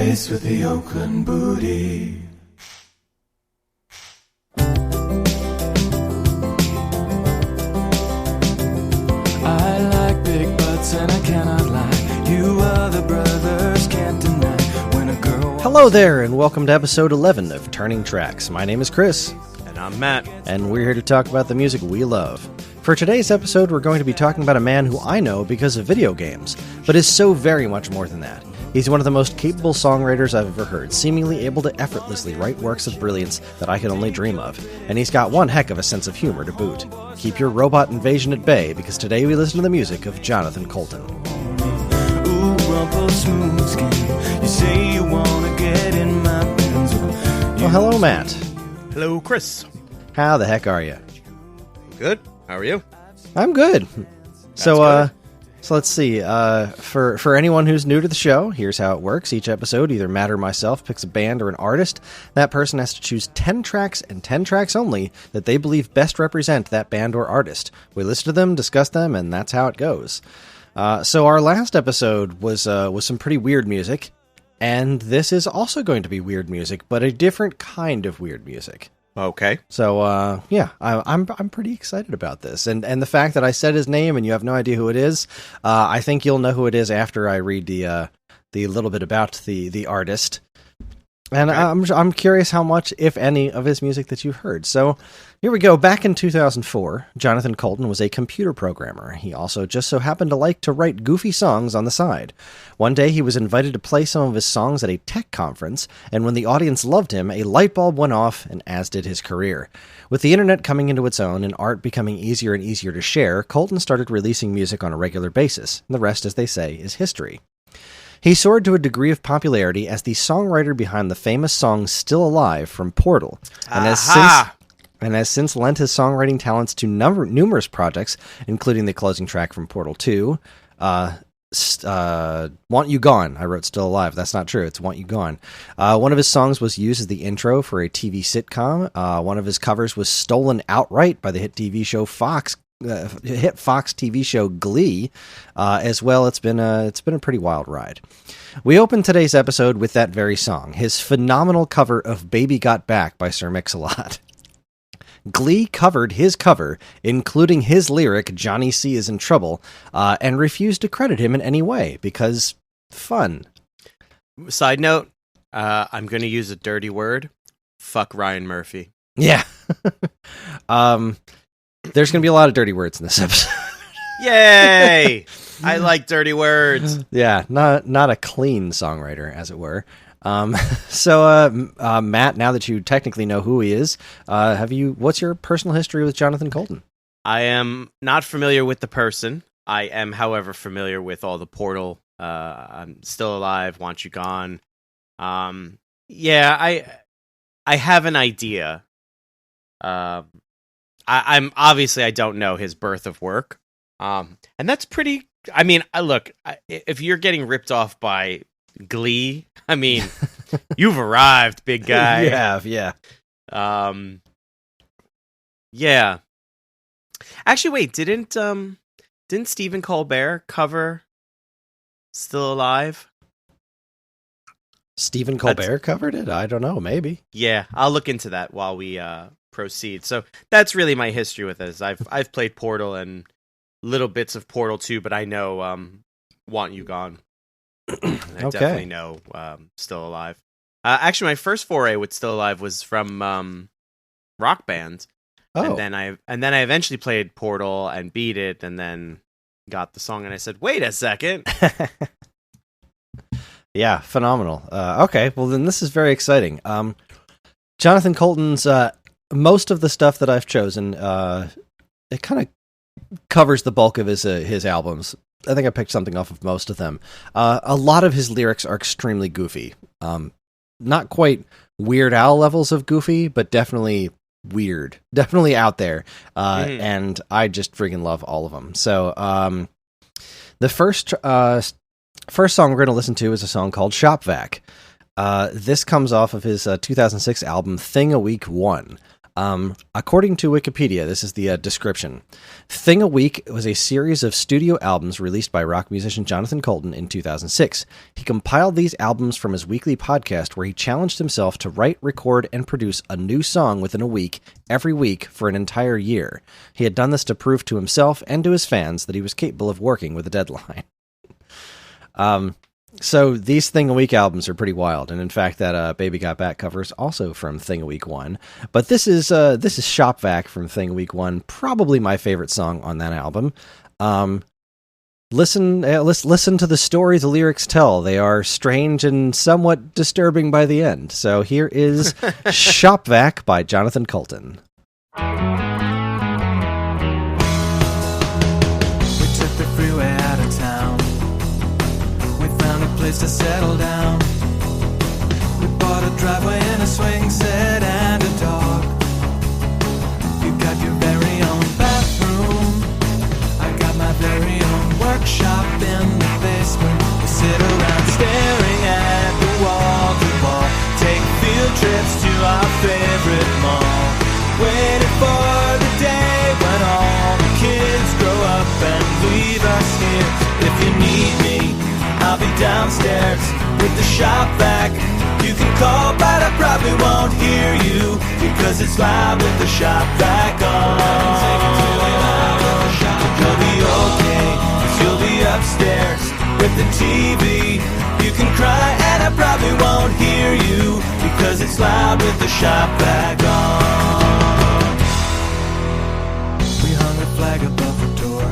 face with the Oakland booty. I like big butts and I cannot lie. You other brothers can't deny when a girl... Hello there, and welcome to episode 11 of Turning Tracks. My name is Kris. And I'm Matt. And we're here to talk about the music we love. For today's episode, we're going to be talking about a man who I know because of video games, but is so very much more than that. He's one of the most capable songwriters I've ever heard, seemingly able to effortlessly write works of brilliance that I could only dream of. And he's got one heck of a sense of humor to boot. Keep your robot invasion at bay, because today we listen to the music of Jonathan Coulton. Ooh, rumple smooth skin. You say you wanna get in my pants. Well, hello, Matt. Hello, Kris. How the heck are you? Good. How are you? I'm good. Good. So let's see. For anyone who's new to the show, here's how it works. Each episode, either Matt or myself picks a band or an artist. That person has to choose 10 tracks and 10 tracks only that they believe best represent that band or artist. We listen to them, discuss them, and that's how it goes. So our last episode was some pretty weird music, and this is also going to be weird music, but a different kind of weird music. Okay. So, yeah, I'm pretty excited about this. And the fact that I said his name and you have no idea who it is, I think you'll know who it is after I read the little bit about the artist. And okay. I'm curious how much, if any, of his music that you've heard. So here we go. Back in 2004, Jonathan Coulton was a computer programmer. He also just so happened to like to write goofy songs on the side. One day, he was invited to play some of his songs at a tech conference, and when the audience loved him, a light bulb went off, and as did his career. With the internet coming into its own and art becoming easier and easier to share, Coulton started releasing music on a regular basis. And the rest, as they say, is history. He soared to a degree of popularity as the songwriter behind the famous song Still Alive from Portal, and has since lent his songwriting talents to numerous projects, including the closing track from Portal 2, Want You Gone. I wrote Still Alive. That's not true. It's Want You Gone. One of his songs was used as the intro for a TV sitcom. One of his covers was stolen outright by the hit Fox TV show Glee. As well, it's been a pretty wild ride. We open today's episode with that very song, his phenomenal cover of Baby Got Back by Sir Mix-a-Lot. Glee covered his cover, including his lyric, Johnny C. is in trouble, and refused to credit him in any way, because fun. Side note, I'm going to use a dirty word. Fuck Ryan Murphy. Yeah. There's going to be a lot of dirty words in this episode. Yay! I like dirty words. Yeah, not a clean songwriter, as it were. So, Matt, now that you technically know who he is, what's your personal history with Jonathan Coulton? I am not familiar with the person. I am, however, familiar with all the Portal. I'm Still Alive, Want You Gone. Yeah, I have an idea. I'm obviously I don't know his birth of work. And that's pretty. I mean, look, if you're getting ripped off by Glee, I mean, you've arrived, big guy. You have, yeah. Yeah. Actually, wait, didn't Stephen Colbert cover Still Alive? Stephen Colbert covered it? I don't know, maybe. Yeah, I'll look into that while we proceed. So that's really my history with this. I've played Portal and little bits of Portal 2, but I know Want You Gone. I definitely know Still Alive. Actually, my first foray with Still Alive was from Rock Band. Oh. And then I eventually played Portal and beat it, and then got the song, and I said, "Wait a second." Yeah, phenomenal. Okay, well then this is very exciting. Jonathan Coulton's most of the stuff that I've chosen, it kind of covers the bulk of his albums. I think I picked something off of most of them. A lot of his lyrics are extremely goofy. Not quite Weird Al levels of goofy, but definitely weird. Definitely out there. And I just freaking love all of them. So the first song we're going to listen to is a song called Shop Vac. This comes off of his 2006 album Thing a Week 1. According to Wikipedia, this is the description. Thing a Week was a series of studio albums released by rock musician Jonathan Coulton in 2006. He compiled these albums from his weekly podcast where he challenged himself to write, record, and produce a new song within a week, every week, for an entire year. He had done this to prove to himself and to his fans that he was capable of working with a deadline. So these Thing a Week albums are pretty wild, and in fact, that "Baby Got Back" cover is also from Thing a Week 1. But this is Shop Vac from Thing a Week 1, probably my favorite song on that album. Listen to the story the lyrics tell. They are strange and somewhat disturbing by the end. So here is Shop Vac by Jonathan Coulton. We took the freeway out of town. We found a place to settle down. We bought a driveway and a swing set and a dog. You got your very own bathroom. I got my very own workshop in the basement. We sit around staring at the wall to wall. Take field trips to our favorite mall. Waiting for the day when all the kids grow up and leave us here. If you need me, I'll be downstairs with the shop vac. You can call, but I probably won't hear you because it's loud with the shop vac on. You'll be okay, cause you'll be upstairs with the TV. You can cry and I probably won't hear you because it's loud with the shop vac on. We hung a flag above the door.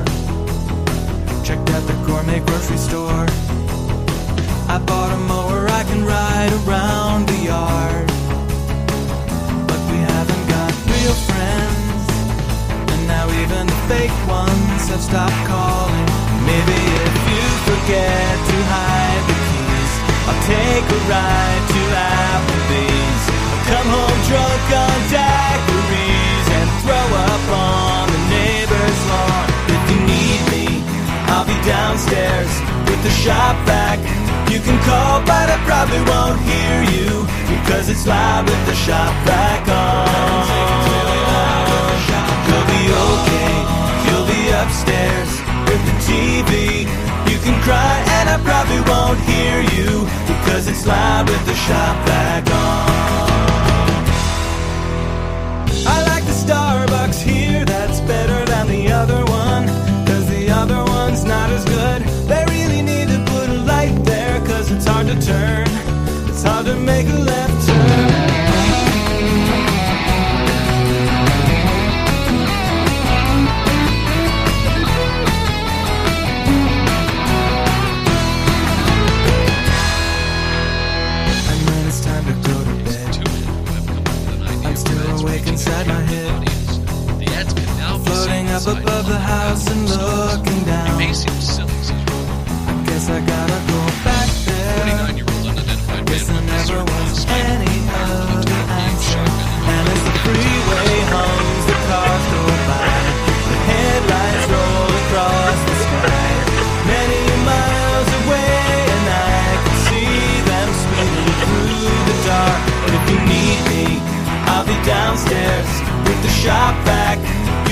Checked out the gourmet grocery store. I bought a mower I can ride around the yard. But we haven't got real friends, and now even the fake ones have stopped calling. Maybe if you forget to hide the keys, I'll take a ride to Applebee's. I'll come home drunk on daiquiris and throw up on the neighbor's lawn. If you need me, I'll be downstairs with the shop vac. You can call, but I probably won't hear you because it's loud with the shop vac on. You'll be okay, you'll be upstairs with the TV. You can cry and I probably won't hear you because it's loud with the shop vac on. I like the Starbucks here, that's better than the other one, cause the other one's not as good. They really need to put a light there, cause it's hard to turn. It's hard to make a left turn. And when it's time to go to bed, I'm still awake inside my head, floating up above the house and looking down. I guess I gotta go back there. Guess there never was any other answer. And as the freeway hums, the cars go by, the headlights roll across the sky, many miles away, and I can see them spinning through the dark. But if you need me, I'll be downstairs with the shop vac.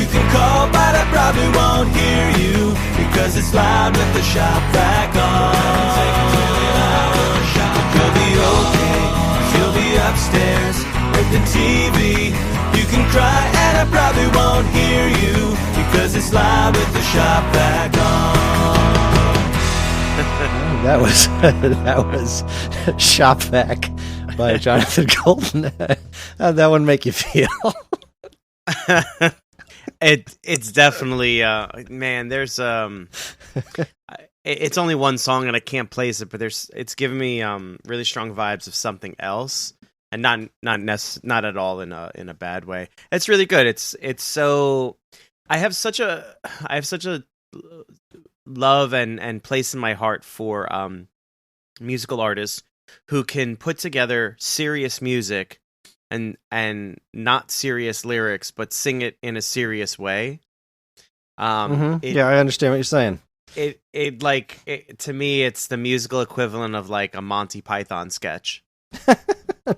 You can call, but I probably won't hear you because it's loud with the shop vac on. You'll be okay, you'll be upstairs with the TV. You can cry and I probably won't hear you because it's loud with the shop vac on. That was Shop Vac by Jonathan Coulton. How'd that one make you feel? It's definitely man. There's it's only one song and I can't place it, but it's giving me really strong vibes of something else, and not at all in a bad way. It's really good. It's so I have such a love and place in my heart for musical artists who can put together serious music and not serious lyrics, but sing it in a serious way. Yeah, I understand what you're saying. To me, it's the musical equivalent of like a Monty Python sketch.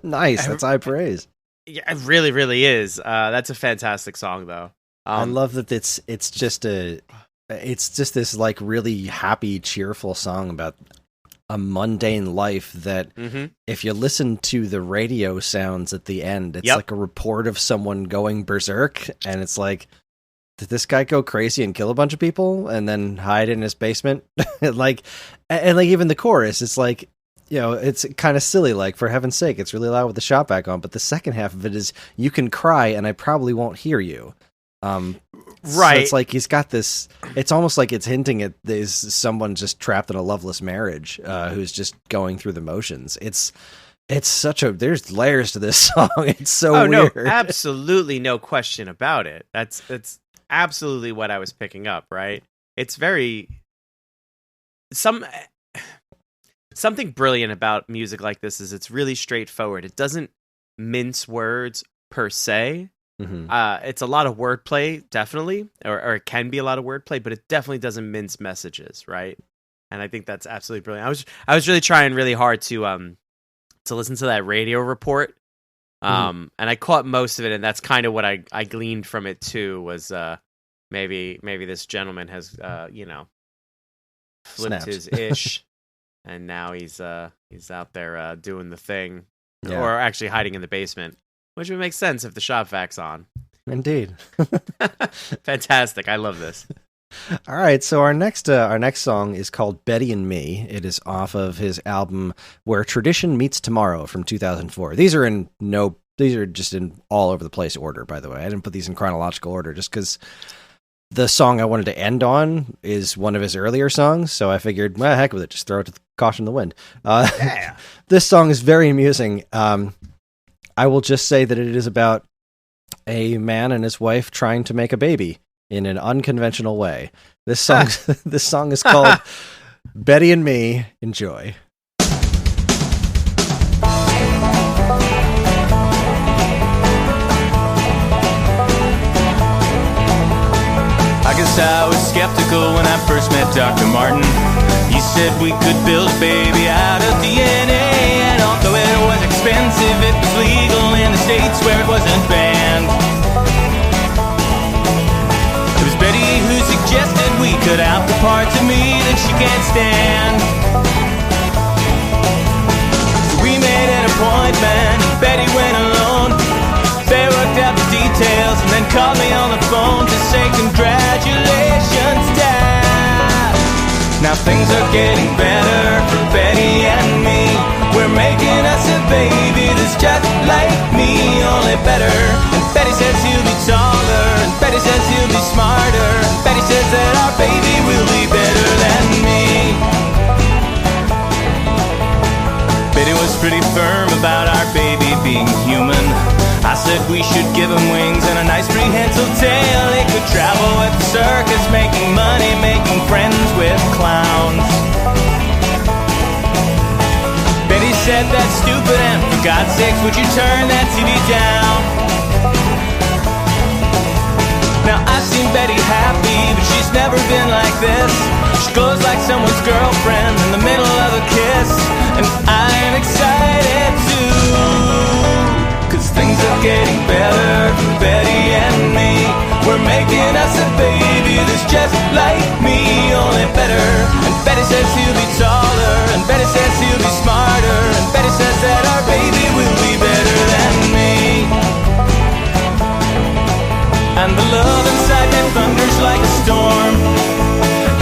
Nice, that's high praise. Yeah, it really, really is. That's a fantastic song, though. I love that it's just this like really happy, cheerful song about a mundane life that if you listen to the radio sounds at the end, it's like a report of someone going berserk, and it's like, did this guy go crazy and kill a bunch of people and then hide in his basement? and like even the chorus, it's like, you know, it's kind of silly, like, for heaven's sake, it's really loud with the shop vac on, but the second half of it is, you can cry and I probably won't hear you. Right. So it's like he's got this, it's almost like it's hinting at there's someone just trapped in a loveless marriage who's just going through the motions. It's such a, there's layers to this song. It's so weird. No, absolutely no question about it. That's absolutely what I was picking up, right? It's very, something brilliant about music like this is it's really straightforward. It doesn't mince words per se. It's a lot of wordplay, definitely, or it can be a lot of wordplay, but it definitely doesn't mince messages, right? And I think that's absolutely brilliant. I was really trying really hard to listen to that radio report, and I caught most of it, and that's kind of what I gleaned from it too. Was maybe this gentleman has flipped his ish, and now he's out there doing the thing, or actually hiding in the basement. Which would make sense if the shop vac's on. Indeed. Fantastic. I love this. All right, so our next song is called Betty and Me. It is off of his album Where Tradition Meets Tomorrow from 2004. These are just in all over the place order, by the way. I didn't put these in chronological order just because the song I wanted to end on is one of his earlier songs, so I figured, well, heck with it, just throw it to caution the wind. This song is very amusing. I will just say that it is about a man and his wife trying to make a baby in an unconventional way. This song is called Betty and Me. Enjoy. I guess I was skeptical when I first met Dr. Martin. He said we could build a baby out of DNA, and although it was expensive, it was legal in the states where it wasn't banned. It was Betty who suggested we cut out the parts of me that she can't stand. So we made an appointment, and Betty went alone. They worked out the details and then called me on the phone to say congratulations, Dad. Now things are getting better for Betty and me. We're making us a baby that's just like me, only better. And Betty says he'll be taller, and Betty says he'll be smarter, and Betty says that our baby will be better than me. Betty was pretty firm about our baby being human. I said we should give him wings and a nice prehensile tail. He could travel with the circus, making money, making friends with clowns. Betty said, that's stupid, and for God's sakes, would you turn that TV down? Now I've seen Betty happy, but she's never been like this. She glows like someone's girlfriend in the middle of a kiss, and I'm excited too. Cause things are getting better for Betty and me. We're making us a baby that's just like me, only better. And Betty says he'll be taller, and Betty says he'll be smarter, and Betty says that our baby will be better than me. And the love inside me thunders like a storm,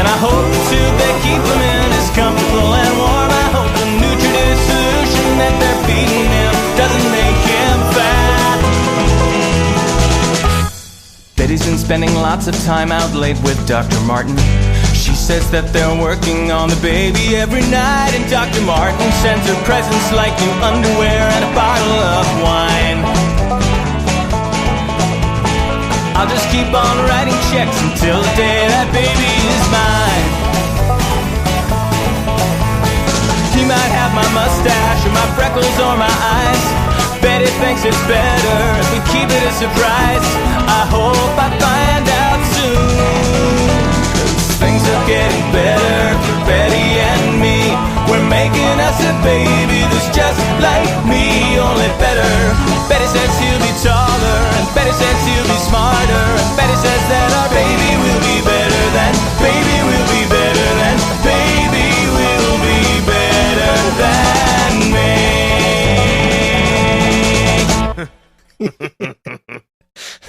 and I hope the tube they keep him in is comfortable and warm. I hope the nutritive solution that they're feeding him doesn't make him fat. Betty's been spending lots of time out late with Dr. Martin. She says that they're working on the baby every night, and Dr. Martin sends her presents like new underwear and a bottle of wine. I'll just keep on writing checks until the day that baby is mine. He might have my mustache or my freckles or my eyes. Betty thinks it's better if we keep it a surprise. I hope I find out soon. 'Cause things are getting better for Betty and me. We're making us a baby that's just like me, only better. Betty Betty says he'll be taller, and Betty says he'll be smarter, and Betty says that our baby will be better than, baby will be better than, baby will be better than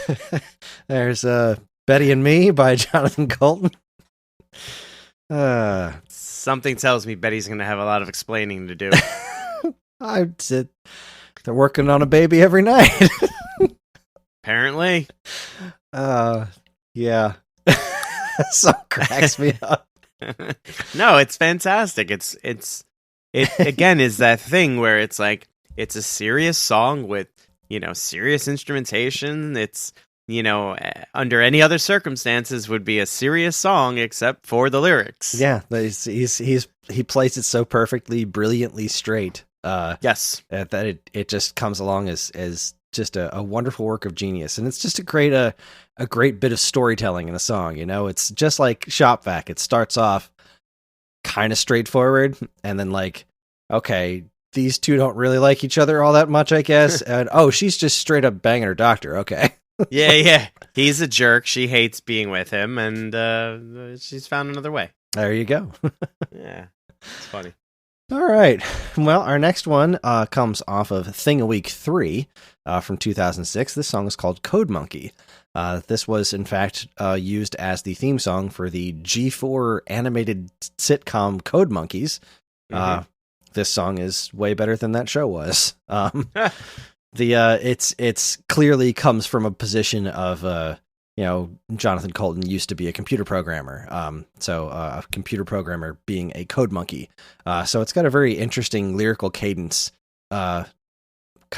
me. There's Betty and Me by Jonathan Coulton. Something tells me Betty's going to have a lot of explaining to do. They're working on a baby every night. Apparently. Yeah. So cracks me up. No, it's fantastic. It again is that thing where it's like, it's a serious song with, serious instrumentation. It's, under any other circumstances would be a serious song except for the lyrics. Yeah, he plays it so perfectly, brilliantly straight. Yes, that it just comes along as just a wonderful work of genius, and it's just a great bit of storytelling in a song. It's just like Shop Vac. It starts off kind of straightforward, and then like, okay, these two don't really like each other all that much, I guess. And she's just straight up banging her doctor. Okay. Yeah. He's a jerk. She hates being with him, and she's found another way. There you go. Yeah, it's funny. All right. Well, our next one comes off of Thing a Week 3 from 2006. This song is called Code Monkey. This was, in fact, used as the theme song for the G4 animated sitcom Code Monkeys. Mm-hmm. This song is way better than that show was. It's clearly comes from a position of Jonathan Coulton used to be a computer programmer. So a computer programmer being a code monkey. So it's got a very interesting lyrical cadence, kind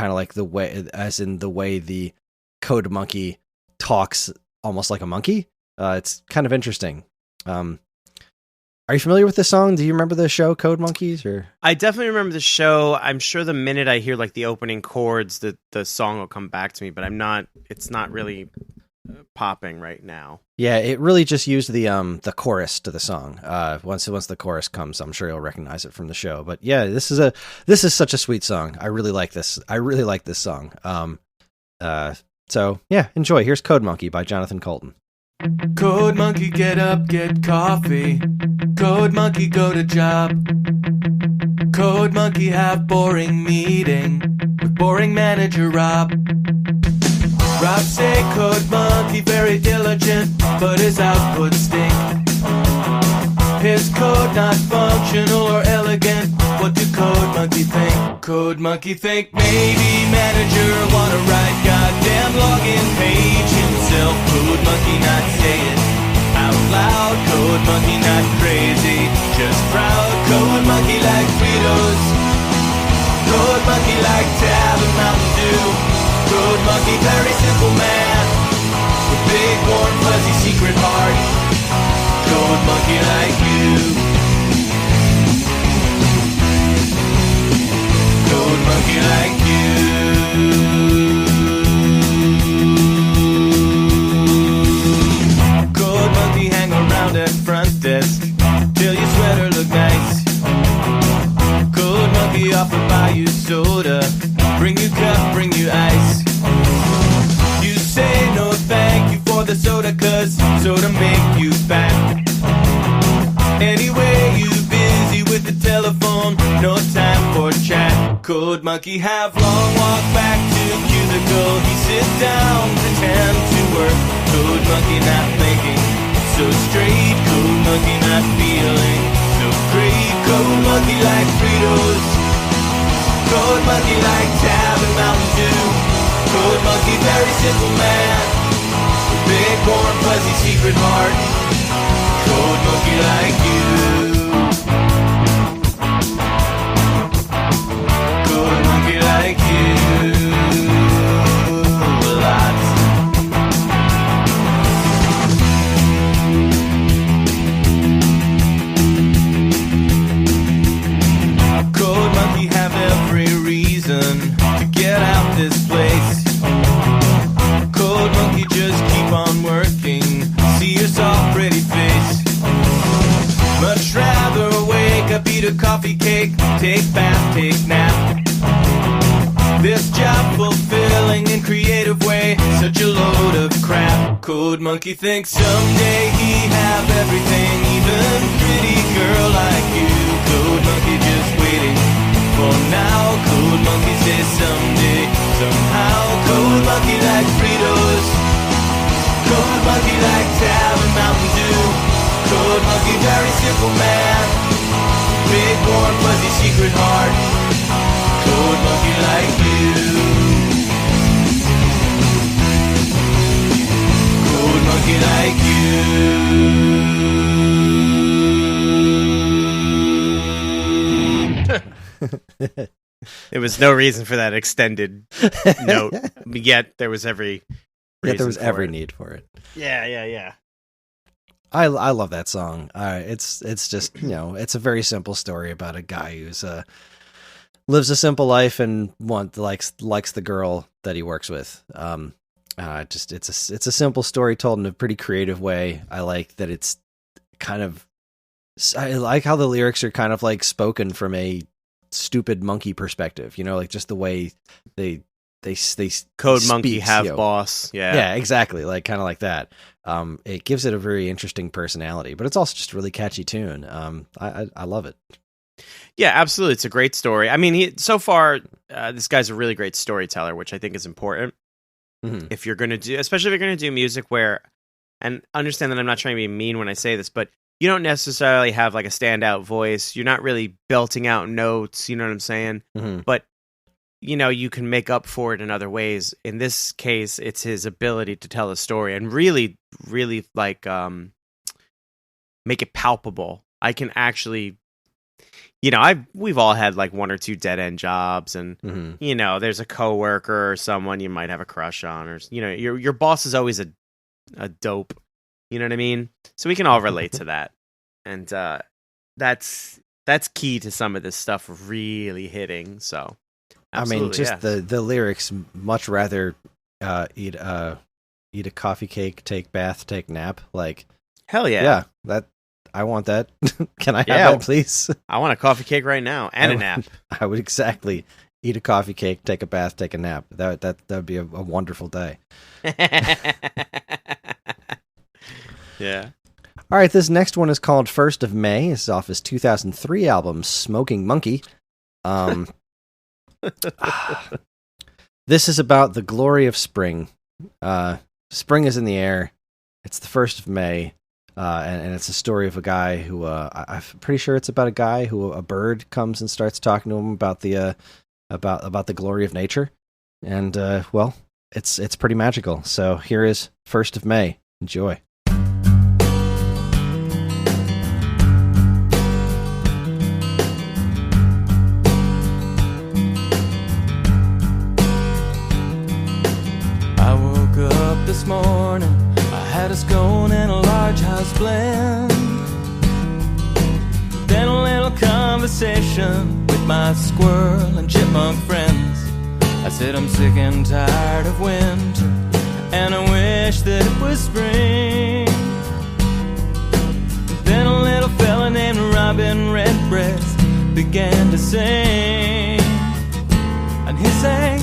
of like the way the code monkey talks almost like a monkey. It's kind of interesting. Are you familiar with this song? Do you remember the show Code Monkeys? Or I definitely remember the show. I'm sure the minute I hear like the opening chords, that the song will come back to me. But it's not really popping right now. Yeah, it really just used the chorus to the song. Once the chorus comes, I'm sure you'll recognize it from the show. But yeah, this is such a sweet song. I really like this. I really like this song. So yeah, enjoy. Here's Code Monkey by Jonathan Coulton. Code monkey, get up, get coffee. Code monkey, go to job. Code monkey, have boring meeting with boring manager Rob. Rob say code monkey very diligent, but his output stink. His code not functional or elegant. What do code monkey think? Code monkey think maybe manager wanna write goddamn login page himself. Code monkey not say it out loud. Code monkey not crazy, just proud. Code monkey like Fritos. Code monkey like Tab and Mountain Dew. Code monkey very simple man with big warm fuzzy secret heart. Code monkey like you. Code monkey like you. Code monkey hang around at front desk till your sweater look nice. Code monkey offer buy you soda, bring you cup, bring you ice. You say no thank you for the soda, cause soda make you fat. Anyway, you busy with the telephone, no time for chat. Code monkey have long walk back to cubicle. He sits down, pretend to work. Code monkey not thinking so straight. Code monkey not feeling so great. Code monkey like Fritos. Code monkey like Tab and Mountain Dew. Code monkey very simple man with big warm fuzzy secret heart. Code monkey like you. Code monkey like you. Lots. Code monkey have every reason to get out this place. Code monkey just keep on working. See your soft pretty face. Much rather wake up, eat a coffee cake, take bath, take nap. This job fulfilling in creative way, such a load of crap. Code Monkey thinks someday he have everything, even pretty girl like you. Code Monkey just waiting for now. Code Monkey says someday, somehow. Code Monkey like Fritos. Code Monkey like Tab and Mountain Dew. Code Monkey very simple man. Big warm fuzzy secret heart. Code Monkey like you. Code Monkey like you. There was no reason for that extended note, yet there was every need for it. Yeah. I love that song. It's just, it's a very simple story about a guy who's lives a simple life and likes the girl that he works with. It's a simple story told in a pretty creative way. I like that it's I like how the lyrics are kind of like spoken from a stupid monkey perspective, like just the way they Code speaks, Monkey have boss. Yeah, exactly. Like kind of like that. It gives it a very interesting personality, but it's also just a really catchy tune. I love it. Yeah, absolutely. It's a great story. I mean, so far, this guy's a really great storyteller, which I think is important. Mm-hmm. If you're going to do, especially if you're going to do music where, and understand that I'm not trying to be mean when I say this, but you don't necessarily have like a standout voice. You're not really belting out notes. You know what I'm saying? Mm-hmm. But, you can make up for it in other ways. In this case, it's his ability to tell a story and really, really like make it palpable. I can actually... we've all had like one or two dead end jobs, and mm-hmm. There's a coworker or someone you might have a crush on, or your boss is always a dope. You know what I mean? So we can all relate to that, and that's key to some of this stuff really hitting. So, just the lyrics. Much rather eat a coffee cake, take bath, take nap. Like hell yeah, that. I want that. Can I have that, please? I want a coffee cake right now and a nap. I would exactly eat a coffee cake, take a bath, take a nap. That would be a wonderful day. Yeah. All right, this next one is called 1st of May. This is off his 2003 album, Smoking Monkey. This is about the glory of spring. Spring is in the air. It's the 1st of May. And it's a story of a guy who I'm pretty sure it's about a guy who a bird comes and starts talking to him about the glory of nature, and it's pretty magical. So here is 1st of May. Enjoy. I woke up this morning. I had a scone and a large house blend. Then a little conversation with my squirrel and chipmunk friends. I said I'm sick and tired of winter, and I wish that it was spring. Then a little fella named Robin Redbreast began to sing, and he sang,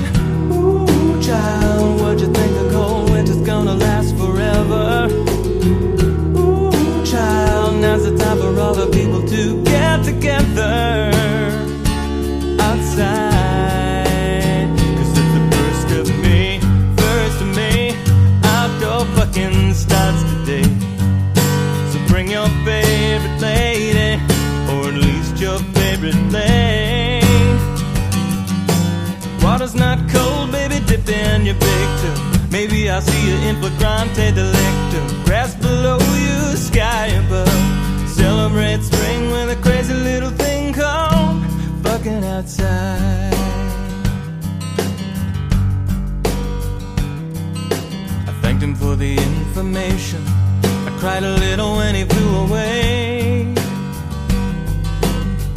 "Ooh, child, what'd you think the cold winter's gonna last forever? Ooh, child, now's the time for all the people to get together outside. 'Cause it's the 1st of May, 1st of May, outdoor fucking starts today. So bring your favorite lady, or at least your favorite lady. Water's not cold, baby, dip in your big toe. Maybe I'll see you in flagrante delicto. Grass below you, sky above. Celebrate spring with a crazy little thing called fucking outside." I thanked him for the information. I cried a little when he flew away.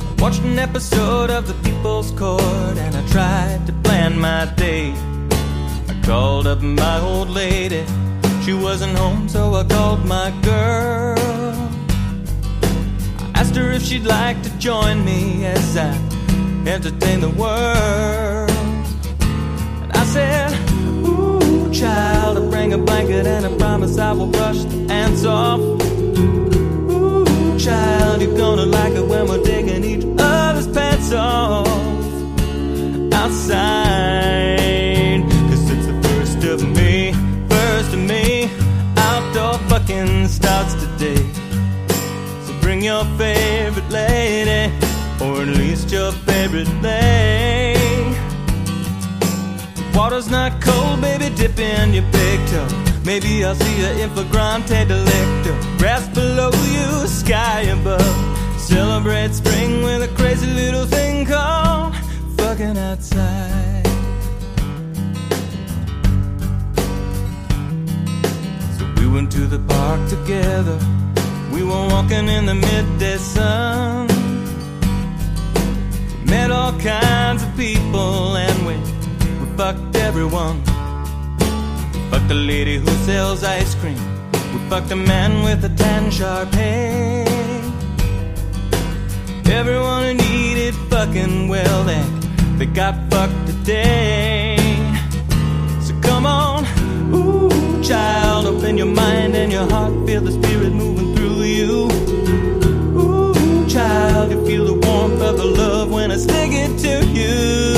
I watched an episode of The People's Court, and I tried to plan my day. Called up my old lady. She wasn't home, so I called my girl. I asked her if she'd like to join me as I entertain the world. said, ooh, child, I'll bring a blanket and I promise I will brush the ants off. Ooh, child, you're gonna like it when we're taking each other's pants off outside. Cause it's the first of me. Outdoor fucking starts today. So bring your favorite lady, or at least your favorite thing. Water's not cold, baby, dip in your big toe. Maybe I'll see you in flagrante delicto. Grass below you, sky above. Celebrate spring with a crazy little thing called fucking outside. So we went to the park together. We were walking in the midday sun. We met all kinds of people and we fucked everyone. We fucked the lady who sells ice cream. We fucked a man with a tan sharp head. Everyone who needed fucking, well, they got fucked today. So come on, ooh, child, open your mind and your heart. Feel the spirit moving through you. Ooh, child, you feel the warmth of the love when I stick it to you.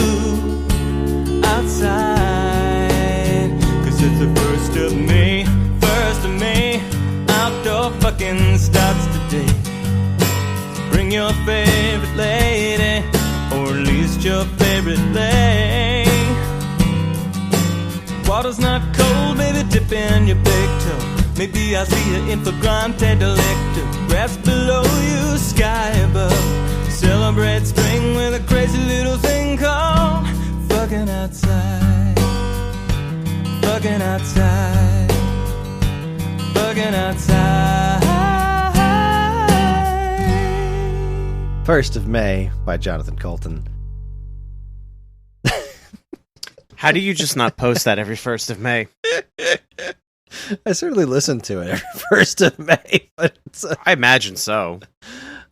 Outside, cause it's the first of me. Outdoor fucking starts today. So bring your favorite lady, or at least your favorite thing. Water's not cold, baby, dip in your big toe. Maybe I'll see you in flagrante delicto. Grass below you, sky above. Celebrate spring with a crazy little thing called fucking outside. Fucking outside. Fucking outside. 1st of May by Jonathan Coulton. How do you just not post that every 1st of May? I certainly listen to it every 1st of May, but it's I imagine so.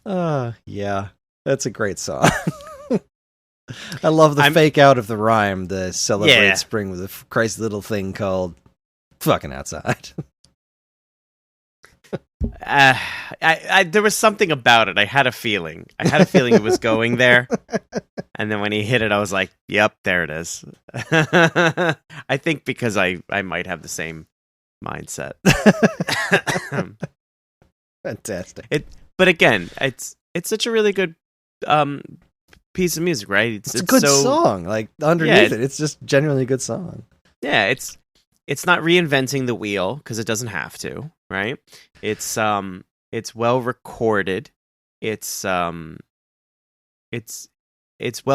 Yeah, that's a great song. I love the fake out of the rhyme, the celebrate spring with a crazy little thing called fucking outside. There was something about it. I had a feeling it was going there. And then when he hit it, I was like, yep, there it is. I think because I might have the same mindset. Fantastic. But again, it's such a really good piece of music, right? It's a good song. Like underneath it's just genuinely a good song. Yeah, it's not reinventing the wheel because it doesn't have to, right? It's well recorded. It's well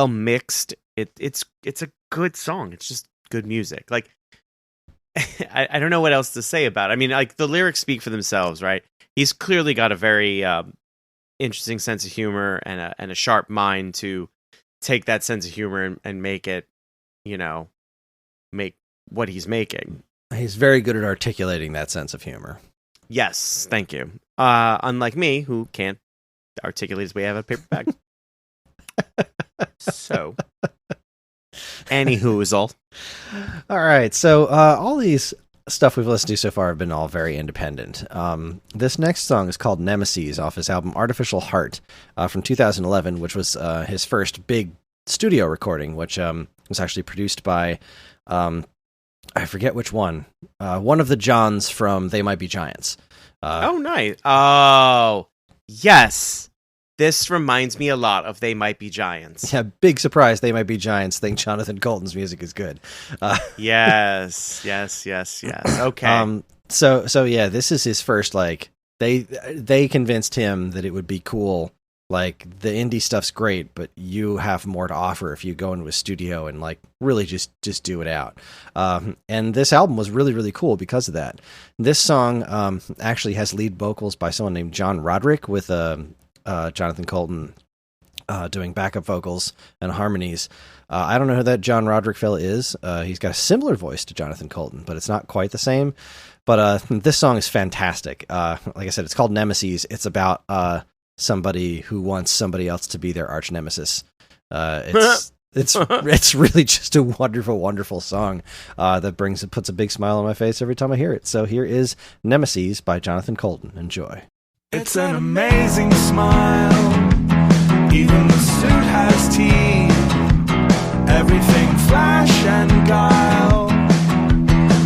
mixed. It's a good song. It's just good music. Like I don't know what else to say about it. I mean, like the lyrics speak for themselves, right? He's clearly got a very interesting sense of humor and a sharp mind to take that sense of humor and make it, make what he's making. He's very good at articulating that sense of humor. Yes, thank you. Unlike me, who can't articulate his way out of a paper bag. So, anywhoozle. All right, so all these stuff we've listened to so far have been all very independent. This next song is called Nemesis off his album Artificial Heart from 2011, which was his first big studio recording, which was actually produced by, I forget which one of the Johns from They Might Be Giants. Oh, nice. Oh, yes. This reminds me a lot of They Might Be Giants. Yeah, big surprise. They Might Be Giants think Jonathan Coulton's music is good. Yes. Okay. So yeah, this is his first, like, they convinced him that it would be cool. Like, the indie stuff's great, but you have more to offer if you go into a studio and, like, really just do it out. And this album was really, really cool because of that. This song actually has lead vocals by someone named John Roderick with Jonathan Coulton doing backup vocals and harmonies. I don't know who that John Roderick fella is. He's got a similar voice to Jonathan Coulton, but it's not quite the same. But this song is fantastic. Like I said, it's called Nemesis. It's about somebody who wants somebody else to be their arch nemesis. It's It's really just a wonderful, wonderful song that puts a big smile on my face every time I hear it. So here is Nemesis by Jonathan Coulton. Enjoy. It's an amazing smile. Even the suit has teeth. Everything flash and guile.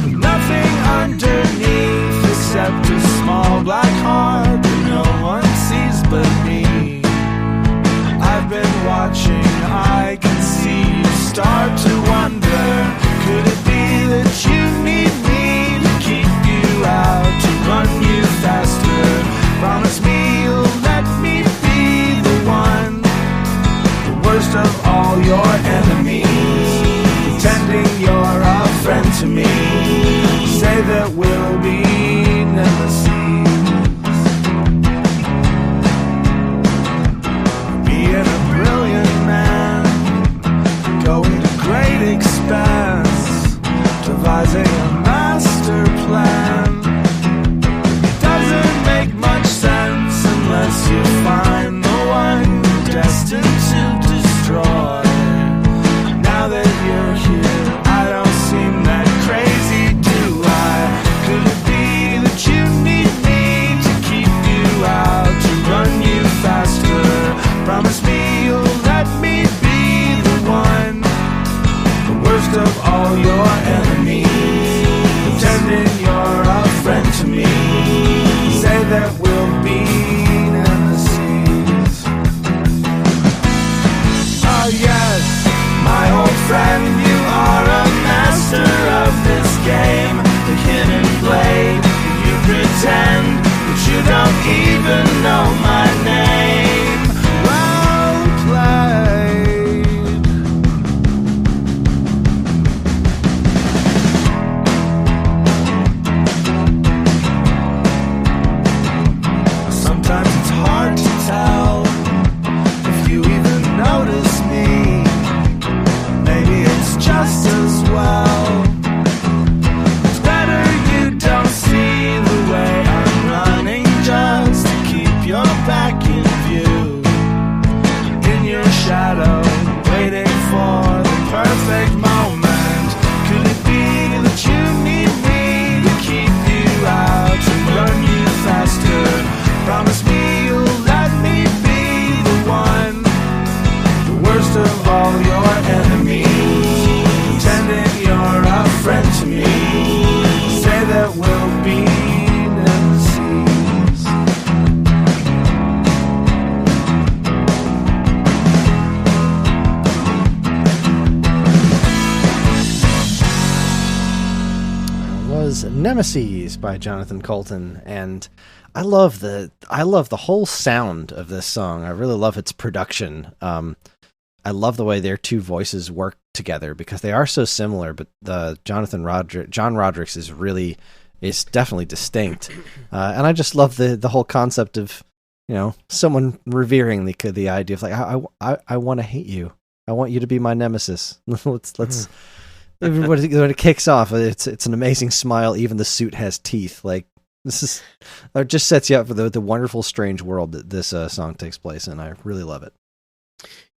Nothing underneath except a small black heart that no one sees but me. I've been watching, I can see you start to wonder. Could it be that you need me to keep you out, to run you faster? Promise me you'll let me be the one, the worst of all your enemies, pretending you're a friend to me. Say that we'll be nemesis. Being a brilliant man, going to great expense, devising a master plan. It doesn't make much sense unless you find the one you're destined to destroy. Now that you're here, I don't seem that crazy, do I? Could it be that you need me to keep you out, to run you faster? Promise me you'll let me be the one, the worst of all your enemies, pretending you're a friend to me. Say that we'll be nemesis. Oh yes, my old friend, you are a master of this game. The hidden blade, you pretend that you don't even know my name. Well played. Sometimes it's hard to tell if you even notice me. Maybe it's just as well. It's better you don't see the way I'm running, just to keep your back in view. In your shadow, waiting for the perfect moment. Could it be that you need me to keep you out, to run you faster? Promise me you'll let me be the one, the worst of all your enemies, pretending you're a friend to me. Say that we'll be nemesis. Was Nemesis by Jonathan Coulton, and I love the whole sound of this song. I really love its production. I love the way their two voices work together because they are so similar, but John Roderick's is definitely distinct. And I just love the whole concept of, someone revering the idea of like, I want to hate you. I want you to be my nemesis. Let's when it kicks off, it's an amazing smile. Even the suit has teeth. Like, it just sets you up for the wonderful, strange world that this song takes place in. I really love it.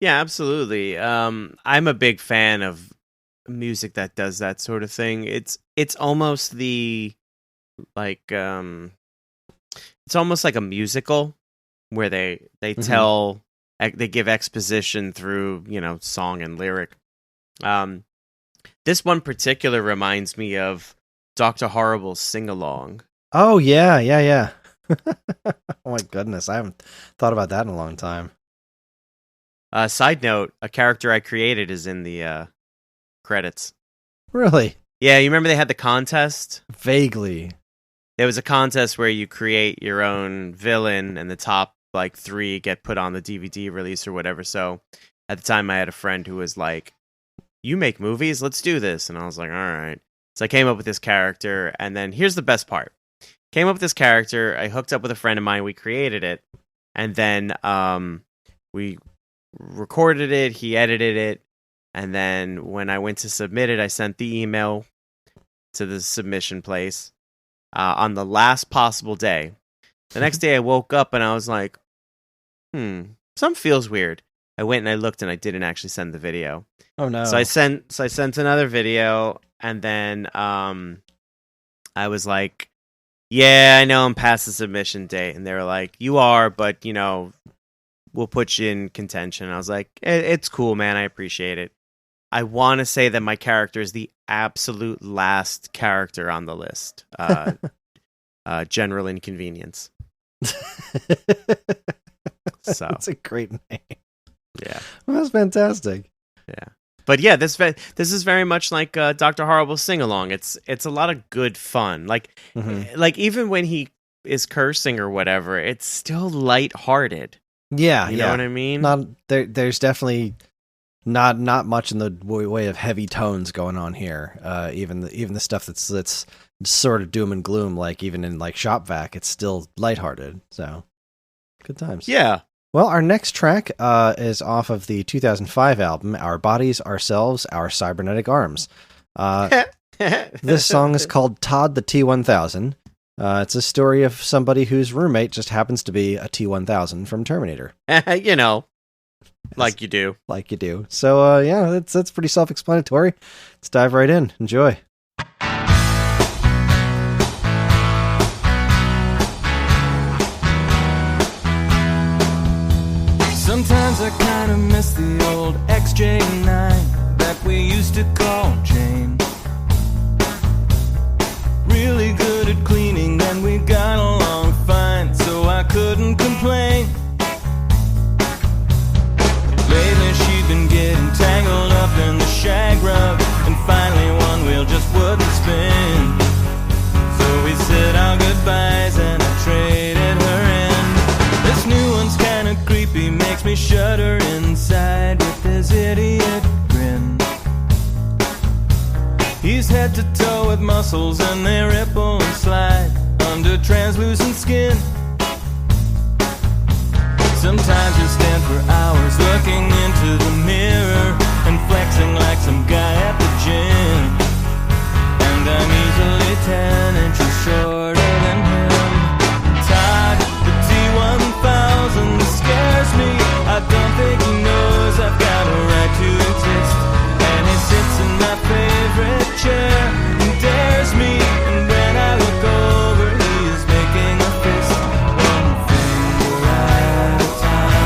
Yeah, absolutely. I'm a big fan of music that does that sort of thing. It's almost it's almost like a musical where they tell, they give exposition through, song and lyric. This one particular reminds me of Dr. Horrible's Sing Along. Oh yeah. Oh my goodness, I haven't thought about that in a long time. Side note, a character I created is in the credits. Really? Yeah, you remember they had the contest? Vaguely. There was a contest where you create your own villain, and the top 3 get put on the DVD release or whatever. So at the time, I had a friend who was like, "You make movies? Let's do this." And I was like, "All right." So I came up with this character, and then here's the best part. Came up with this character, I hooked up with a friend of mine, we created it, and then we recorded it, he edited it, and then when I went to submit it, I sent the email to the submission place on the last possible day. The next day I woke up and I was like, something feels weird. I went and I looked and I didn't actually send the video. Oh no. So I sent another video, and then I was like, yeah, I know I'm past the submission date. And they were like, you are, but, we'll put you in contention. I was like, it's cool, man. I appreciate it. I want to say that my character is the absolute last character on the list. General Inconvenience. So That's a great name. Yeah. Well, that's fantastic. Yeah. But yeah, this is very much like Dr. Horrible Sing-Along. It's a lot of good fun. Like even when he is cursing or whatever, it's still lighthearted. Yeah, you know what I mean? There's definitely not much in the way of heavy tones going on here. Even the stuff that's sort of doom and gloom, like even in like Shop Vac, it's still lighthearted. So good times. Yeah. Well, our next track is off of the 2005 album, Our Bodies, Ourselves, Our Cybernetic Arms. This song is called Todd the T-1000. It's a story of somebody whose roommate just happens to be a T-1000 from Terminator. Like you do. Like you do. So, yeah, that's pretty self-explanatory. Let's dive right in. Enjoy. Sometimes I kind of miss the old XJ9 that we used to call Jane. Really good at cleaning and we got along fine, so I couldn't complain. Lately she'd been getting tangled up in the shag rug, and finally one wheel just wouldn't spin. So we said our goodbyes and I traded her in. This new one's kinda creepy, makes me shudder inside with his idiot grin. He's head to toe with muscles and they ripple and slide under translucent skin. Sometimes you stand for hours looking into the mirror and flexing like some guy at the gym. And I'm easily 10 inches shorter than him. Todd, the T-1000 scares me. I don't think he knows I've got a right to exist. And he sits in my favorite chair and dares me. And when I look over, he is making a fist. One finger at a time.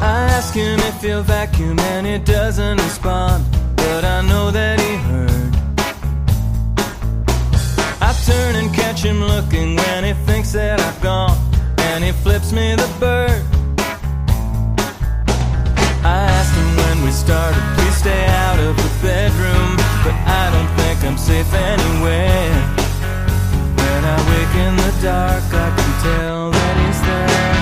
I ask him if he'll vacuum and he doesn't respond, but I know that he heard. I turn and catch him looking when he thinks that I've gone, and he flips me the bird. I asked him when we started, please stay out of the bedroom, but I don't think I'm safe anywhere. When I wake in the dark, I can tell that he's there.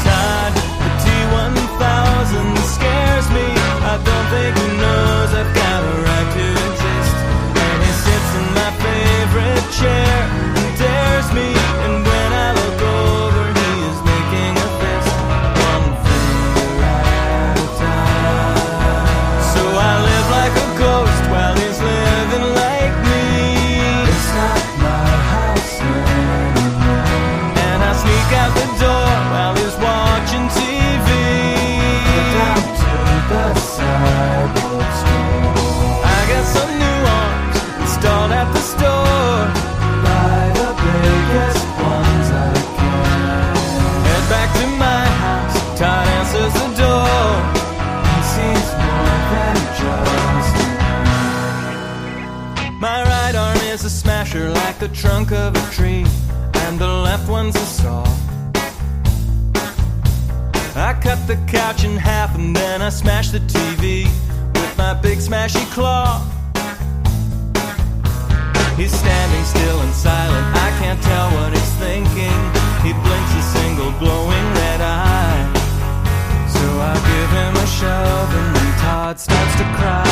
Todd, the T-1000 scares me. I don't think he knows I've got a right to exist. And he sits in my favorite chair and dares me. And when I look over, he is making a fist. One finger at a time. So I live like a ghost while he's living like me. It's not my house anymore. And I sneak out the door while he's watching TV. Down to the sidewalk store. I got some new arms installed at the store. Buy the biggest ones I can. Head back to my house. Todd answers the door. He sees more than just me. My right arm is a smasher like the trunk of a tree, and the left one's a saw. I cut the couch in half and then I smash the TV with my big smashy claw. He's standing still and silent, I can't tell what he's thinking. He blinks a single glowing red eye. So I give him a shove and then Todd starts to cry.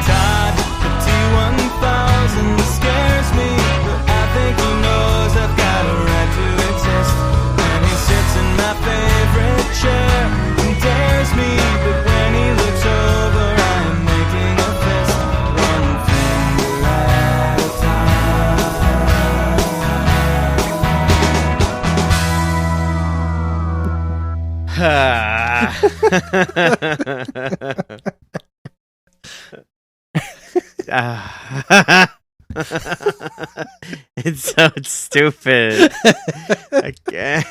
Todd, the T-1000 scares me, but I think he knows I've got a right to exist. And he sits in my favorite chair and dares me, but when he looks over, I am making a fist. One finger at a time. It's so stupid. I can't.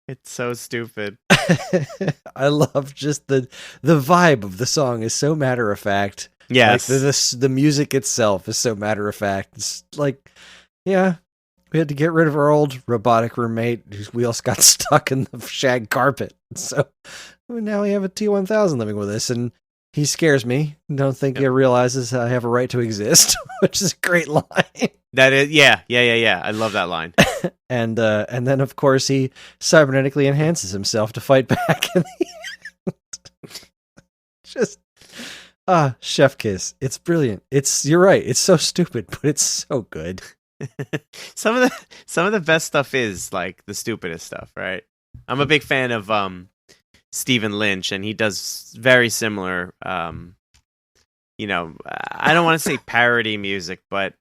It's so stupid. I love just the vibe of the song is so matter of fact. Yes. Like the music itself is so matter of fact. It's like, yeah, we had to get rid of our old robotic roommate whose wheels got stuck in the shag carpet. So now we have a T-1000 living with us, and he scares me. Don't think he realizes I have a right to exist, which is a great line. That is, yeah. I love that line. And then, of course, he cybernetically enhances himself to fight back. In the end. Just, chef kiss. It's brilliant. You're right. It's so stupid, but it's so good. Some of the best stuff is like the stupidest stuff, right? I'm a big fan of Stephen Lynch, and he does very similar. I don't want to say parody music, but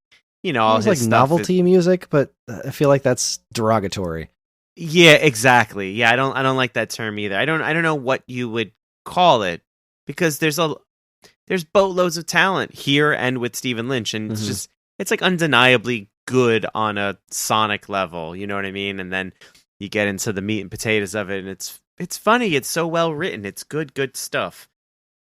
all his like stuff novelty music, but I feel like that's derogatory. Yeah, exactly. Yeah, I don't like that term either. I don't know what you would call it, because there's boatloads of talent here and with Stephen Lynch, and it's like undeniably good on a sonic level. You know what I mean? And then you get into the meat and potatoes of it, and it's funny. It's so well written. It's good stuff.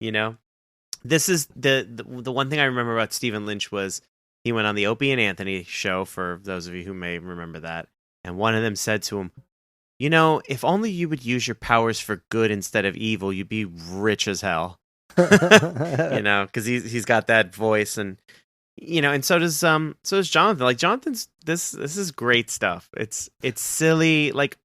This is the one thing I remember about Stephen Lynch was he went on the Opie and Anthony show, for those of you who may remember that, and one of them said to him, if only you would use your powers for good instead of evil, you'd be rich as hell. Because he's got that voice, and and so does Jonathan. Like, Jonathan's this is great stuff. It's silly, like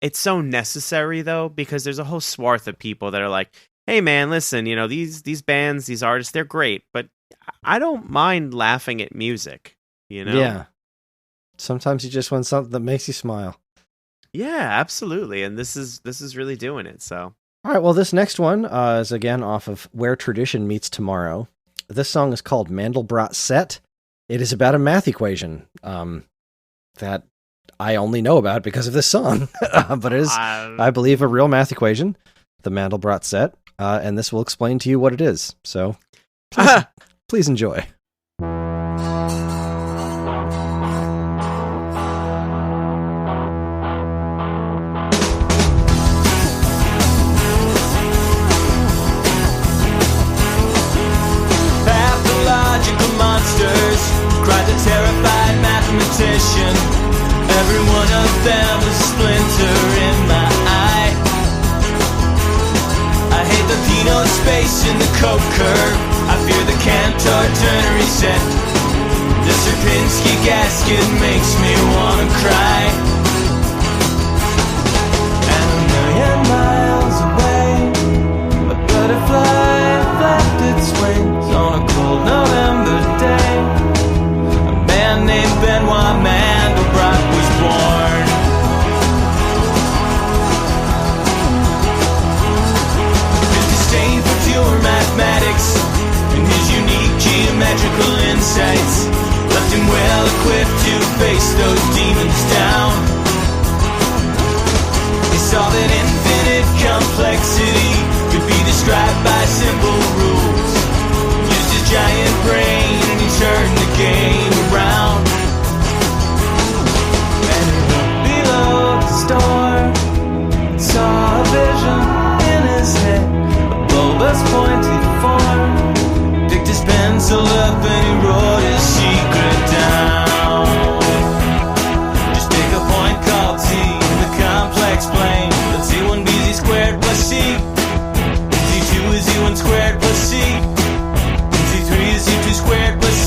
it's so necessary though, because there's a whole swath of people that are like, hey man, listen, these bands, these artists, they're great, but I don't mind laughing at music, Yeah. Sometimes you just want something that makes you smile. Yeah, absolutely. And this is really doing it. So, all right. Well, this next one is again off of Where Tradition Meets Tomorrow. This song is called Mandelbrot Set. It is about a math equation that I only know about because of this song, but it is, I believe, a real math equation, the Mandelbrot Set, and this will explain to you what it is. So, please enjoy. Monsters, cried the terrified mathematician. Every one of them a splinter in my eye. I hate the Pinot space in the Coke curve. I fear the Cantor turner reset. The Sierpinski gasket makes me wanna cry. And a million miles away, a butterfly flapped its wings on a cold November day. A man named Benoit Mandelbrot was born. His disdain for pure mathematics and his unique geometrical insights left him well equipped to face those demons down. He saw that infinite complexity could be described by simple rules. Used his giant brain and he turned the game around. And he looked below the store and saw a vision in his head, a bulbous pointed form. Picked his pencil up and he wrote his secret down. Just take a point called T in the complex plane. Let's see 1 b z squared plus C. Z2 is Z1 squared plus C. Z3 is Z2 squared plus C.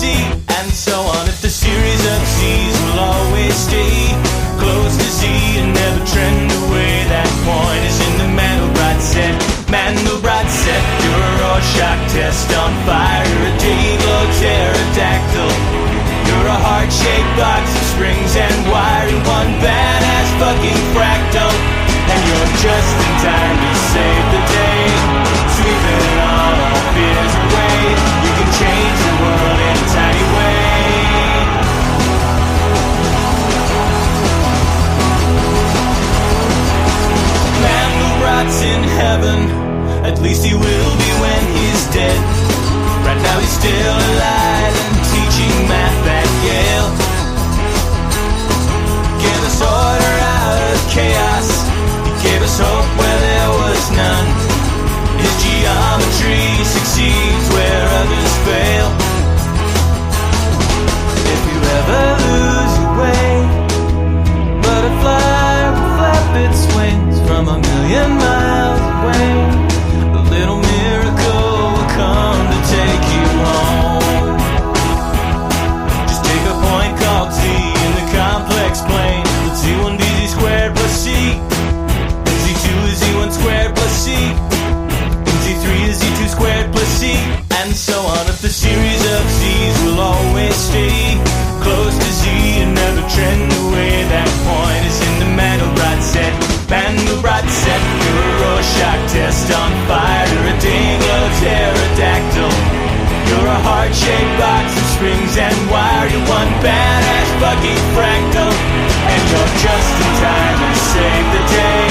and wired in one badass fucking fractal. And you're just in time to save the day,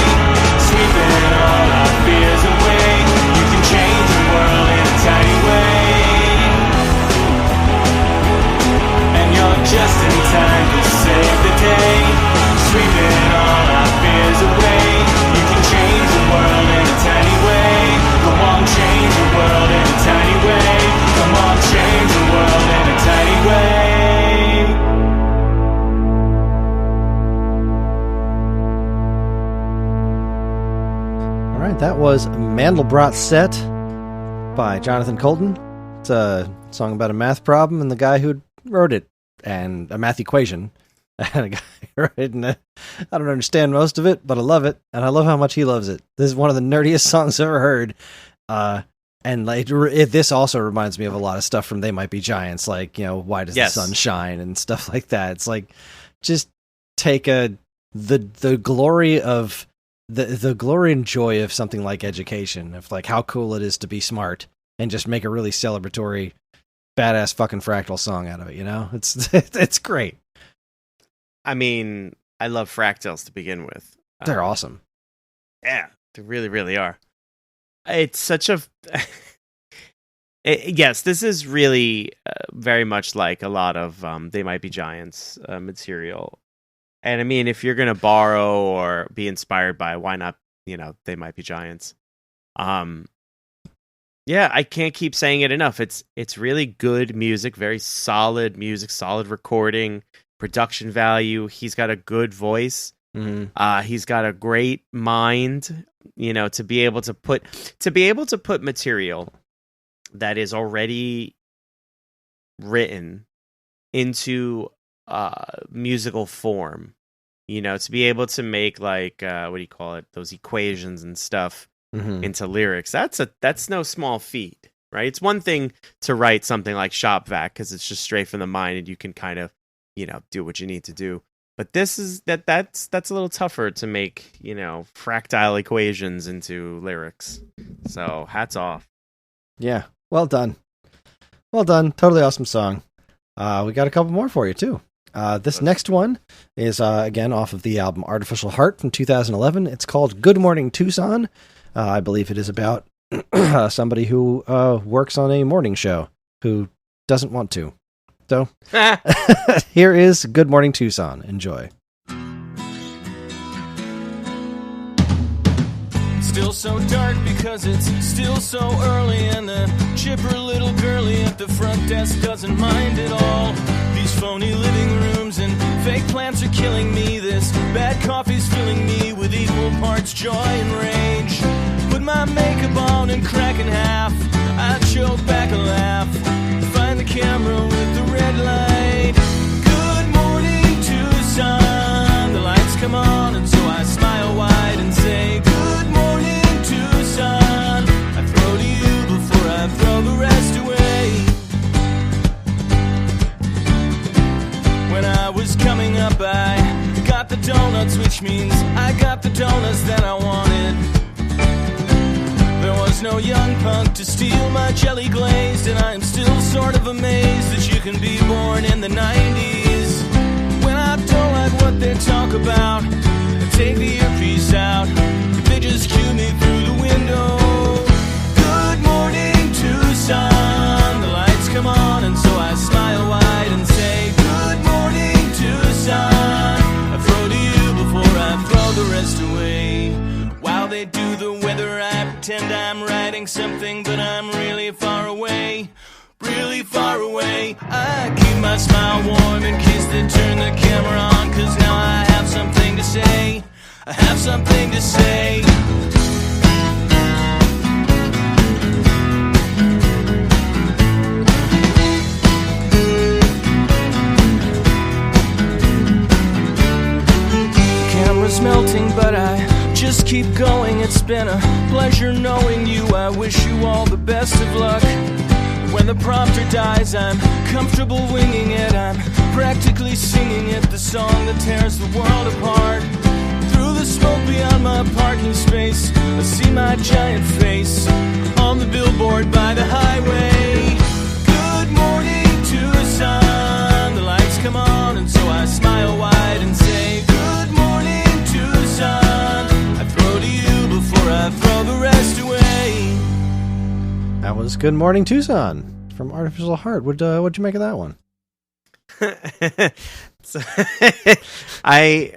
sweeping all our fears away. You can change the world in a tiny way. And you're just in time to save the day, sweeping all our fears away. You can change the world in a tiny way. Come on, change the world in a tiny way. Come on, change the world in a tiny way. All right, that was Mandelbrot Set by Jonathan Coulton. It's a song about a math problem and the guy who wrote it, and a math equation. And a guy wrote it, and I don't understand most of it, but I love it, and I love how much he loves it. This is one of the nerdiest songs I've ever heard. And like this also reminds me of a lot of stuff from They Might Be Giants, like, you know, Why Does the Sun Shine and stuff like that. It's like, just take the glory of the glory and joy of something like education, of like how cool it is to be smart, and just make a really celebratory, badass fucking Fractal song out of it. You know, it's great. I mean, I love fractals to begin with. They're awesome. Yeah, they really, really are. It's such a... yes, this is really very much like a lot of They Might Be Giants material. And I mean, if you're going to borrow or be inspired by, why not, you know, They Might Be Giants? Yeah, I can't keep saying it enough. It's really good music, very solid music, solid recording, production value. He's got a good voice. Mm-hmm. He's got a great mind, you know, to be able to put material that is already written into musical form, you know, to be able to make like what do you call it, those equations and stuff into lyrics. That's no small feat, right? It's one thing to write something like Shop Vac because it's just straight from the mind and you can kind of, you know, do what you need to do. But this is that's a little tougher to make, you know, fractile equations into lyrics. So hats off. Yeah, well done. Well done. Totally awesome song. We got a couple more for you too. This next one is again off of the album Artificial Heart from 2011. It's called Good Morning Tucson. I believe it is about somebody who works on a morning show who doesn't want to. So, here is Good Morning Tucson. Enjoy. Still so dark because it's still so early, and the chipper little girlie at the front desk doesn't mind at all. These phony living rooms and fake plants are killing me. This bad coffee's filling me with equal parts joy and rage. Put my makeup on and crack in half. I choke back a laugh. Find the camera with the red light. Good morning, Tucson. The lights come on, and so I smile wide and say, good morning, Tucson. I throw to you before I throw the rest away. When I was coming up, I got the donuts, which means I got the donuts that I wanted. There was no young punk to steal my jelly glazed, and I'm still sort of amazed that you can be born in the 90s. When I don't like what they talk about, I take the earpiece out. They just cue me through the window. Good morning, Tucson. The lights come on, and so I smile wide and say, good morning, Tucson. I throw to you before I throw the rest away. While they do the weather, I pretend I'm writing something, but I'm really far away, really far away. I keep my smile warm in case they turn the camera on, 'cause now I have something to say. I have something to say. The camera's melting, but I just keep going. It's been a pleasure knowing you. I wish you all the best of luck. When the prompter dies, I'm comfortable winging it. I'm practically singing it, the song that tears the world apart. Through the smoke beyond my parking space, I see my giant face on the billboard by the highway. Good morning, Tucson. was Good Morning Tucson from Artificial Heart. What'd you make of that one? So, I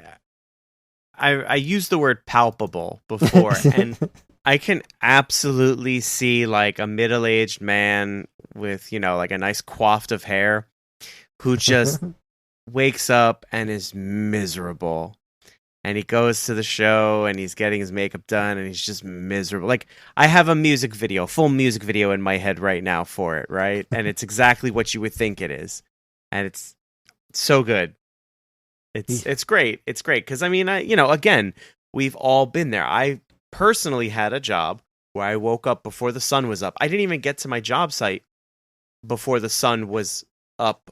used the word palpable before, and I can absolutely see like a middle-aged man with, like a nice coiffed of hair who just wakes up and is miserable. And he goes to the show and he's getting his makeup done and he's just miserable. Like, I have a full music video in my head right now for it, right? And it's exactly what you would think it is. And it's so good. It's great. It's great. Because, I mean, again, we've all been there. I personally had a job where I woke up before the sun was up. I didn't even get to my job site before the sun was up.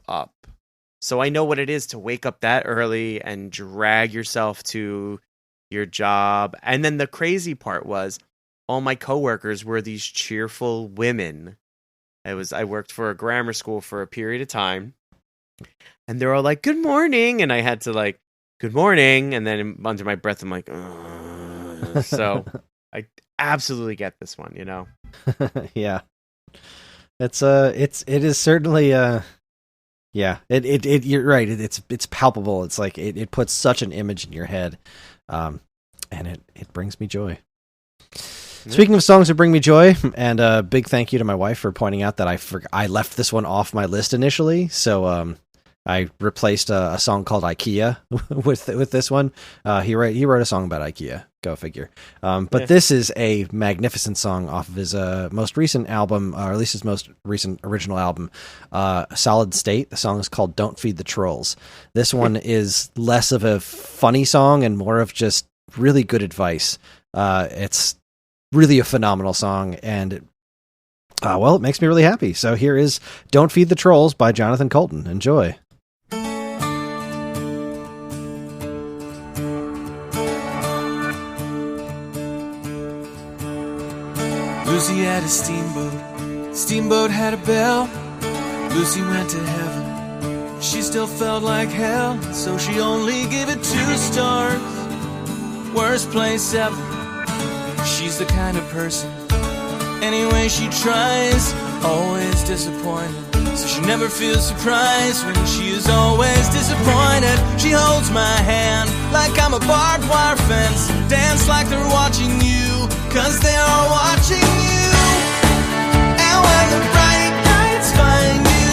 So I know what it is to wake up that early and drag yourself to your job. And then the crazy part was all my coworkers were these cheerful women. I worked for a grammar school for a period of time. And they're all like, good morning. And I had to like, good morning. And then under my breath, I'm like, ugh. So I absolutely get this one, Yeah. It is certainly, yeah, you're right. It's palpable. It's like it puts such an image in your head, and it brings me joy. Speaking of songs that bring me joy, and a big thank you to my wife for pointing out that I left this one off my list initially. So I replaced a song called IKEA with this one. He wrote a song about IKEA. Go figure. But this is a magnificent song off of his most recent album, or at least his most recent original album, Solid State. The song is called Don't Feed the Trolls. This one is less of a funny song and more of just really good advice. It's really a phenomenal song, and it makes me really happy. So here is Don't Feed the Trolls by Jonathan Coulton. Enjoy. Lucy had a steamboat, steamboat had a bell. Lucy went to heaven, she still felt like hell, so she only gave it 2 stars. Worst place ever. She's the kind of person, anyway she tries, always disappointed. So she never feels surprised when she is always disappointed. She holds my hand like I'm a barbed wire fence, dance like they're watching you, 'cause they are watching you. And when the bright nights find you,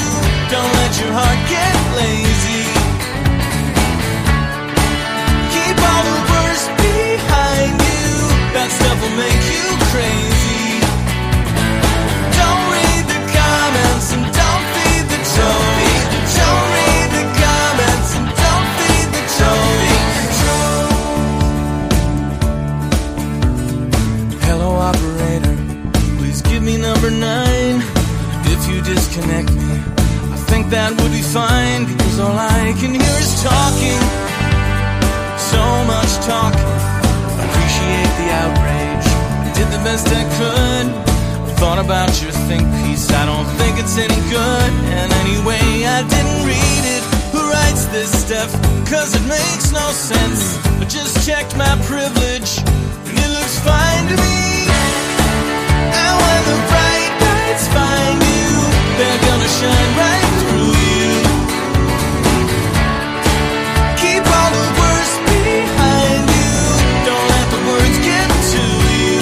don't let your heart get lazy. Keep all the worst behind you, that stuff will make you crazy. Don't read the comments and don't feed the trolls. Don't read the comments and don't feed the trolls. Hello operator, please give me number 9. If you disconnect me, I think that would be fine, because all I can hear is talking. So much talking. Appreciate the outrage, did the best I could. Thought about your think piece, I don't think it's any good. And anyway, I didn't read it. Who writes this stuff? 'Cause it makes no sense. I just checked my privilege, and it looks fine to me. And when the bright lights find you, they're gonna shine right through you. Keep all the worst behind you, don't let the words get to you.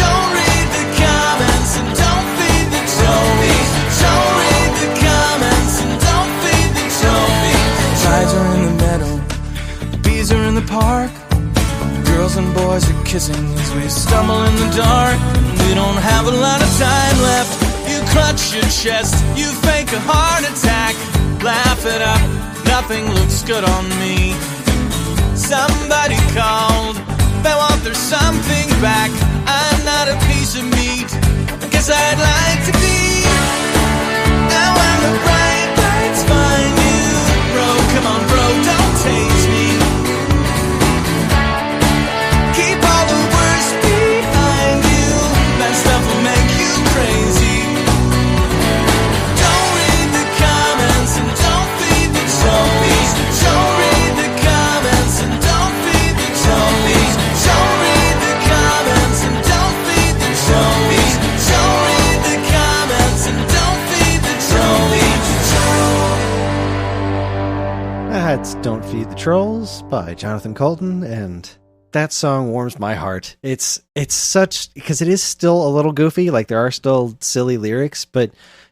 Don't read the comments and don't feed the trolls. Don't read the comments and don't feed the trolls. Tides are in the meadow, bees are in the park. Girls and boys are kissing as we stumble in the dark. We don't have a lot of time left. You clutch your chest, you fake a heart attack. Laugh it up, nothing looks good on me. Somebody called, they want their something back. I'm not a piece of meat, I guess I'd like to be. And when the bright lights find you, bro, come on bro, don't tase me. Keep all the worst behind you, that stuff will make you crazy. Don't read the comments and don't feed the trolls. Don't read the comments and don't feed the trolls. Don't read the comments and don't feed the trolls. Don't That's Don't Feed the Trolls by Jonathan Coulton, and that song warms my heart. It's such, because it is still a little goofy, like there are still silly lyrics, but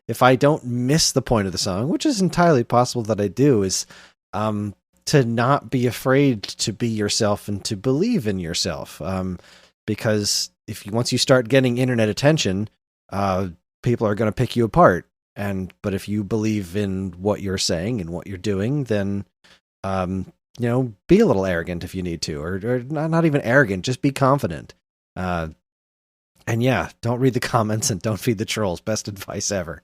if I don't miss the point of the song, which is entirely possible that I do, is to not be afraid to be yourself and to believe in yourself. Because once you start getting internet attention, people are going to pick you apart. But if you believe in what you're saying and what you're doing, then be a little arrogant if you need to, or not even arrogant, just be confident. And yeah, don't read the comments and don't feed the trolls. Best advice ever.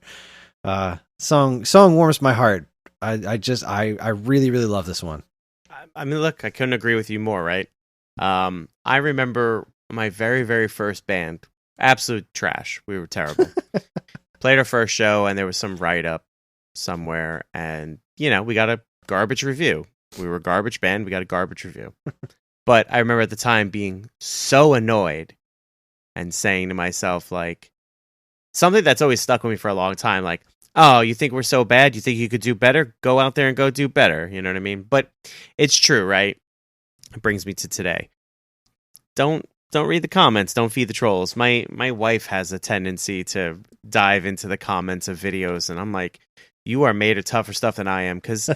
Song warms my heart. I really, really love this one. I mean, look, I couldn't agree with you more, right? I remember my very, very first band, absolute trash. We were terrible. Played our first show, and there was some write-up somewhere, and, we got a garbage review. We were a garbage band, we got a garbage review. But I remember at the time being so annoyed and saying to myself, like, something that's always stuck with me for a long time, like, oh, you think we're so bad? You think you could do better? Go out there and go do better. You know what I mean? But it's true, right? It brings me to today. Don't read the comments. Don't feed the trolls. My wife has a tendency to dive into the comments of videos, and I'm like, you are made of tougher stuff than I am, because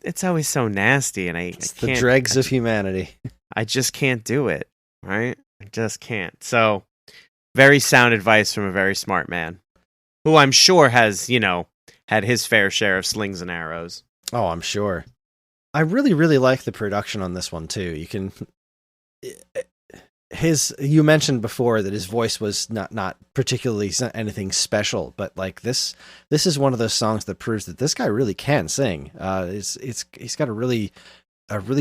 it's always so nasty, and I can't. The dregs of humanity. I just can't do it, right? I just can't. So, very sound advice from a very smart man, who I'm sure has, had his fair share of slings and arrows. Oh, I'm sure. I really, really like the production on this one, too. You mentioned before that his voice was not particularly anything special, but like this is one of those songs that proves that this guy really can sing. He's got a really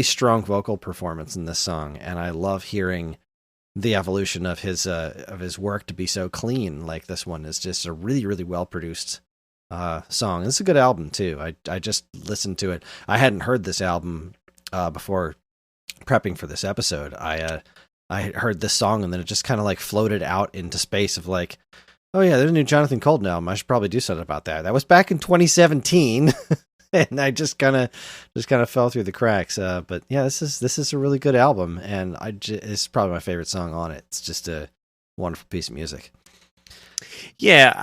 strong vocal performance in this song, and I love hearing the evolution of his work to be so clean. Like this one is just a really, really well produced song. It's a good album too. I just listened to it. I hadn't heard this album before prepping for this episode. I heard this song, and then it just kind of like floated out into space of like, oh yeah, there's a new Jonathan Coulton album. I should probably do something about that. That was back in 2017, and I just kind of fell through the cracks. But yeah, this is a really good album, and it's probably my favorite song on it. It's just a wonderful piece of music. Yeah,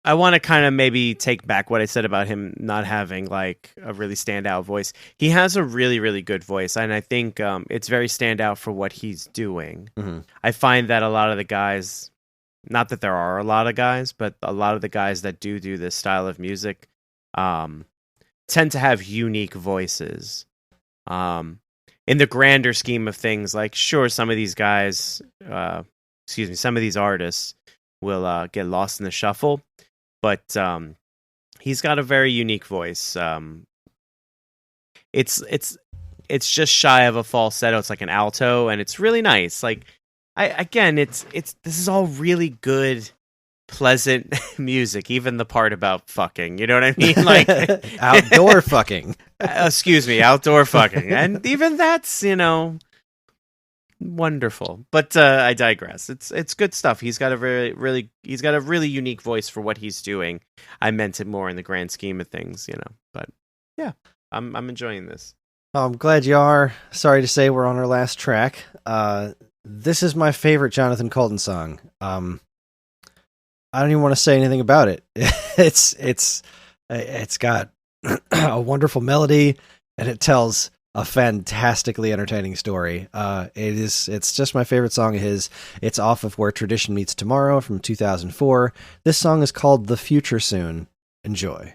I want to kind of maybe take back what I said about him not having like a really standout voice. He has a really, really good voice, and I think it's very standout for what he's doing. Mm-hmm. I find that a lot of the guys, not that there are a lot of guys, but a lot of the guys that do this style of music tend to have unique voices. In the grander scheme of things, like sure, some of these guys, some of these artists will get lost in the shuffle. But he's got a very unique voice. It's just shy of a falsetto. It's like an alto, and it's really nice. Like this is all really good, pleasant music. Even the part about fucking, you know what I mean? Like outdoor fucking. Excuse me, outdoor fucking, and even that's wonderful. But I digress. It's good stuff. He's got a really unique voice for what he's doing. I meant it more in the grand scheme of things, But yeah, I'm enjoying this. I'm glad you are. Sorry to say we're on our last track. This is my favorite Jonathan Coulton song. I don't even want to say anything about it. It's got a wonderful melody, and it tells a fantastically entertaining story. It's just my favorite song of his. It's off of Where Tradition Meets Tomorrow from 2004. This song is called The Future Soon. Enjoy.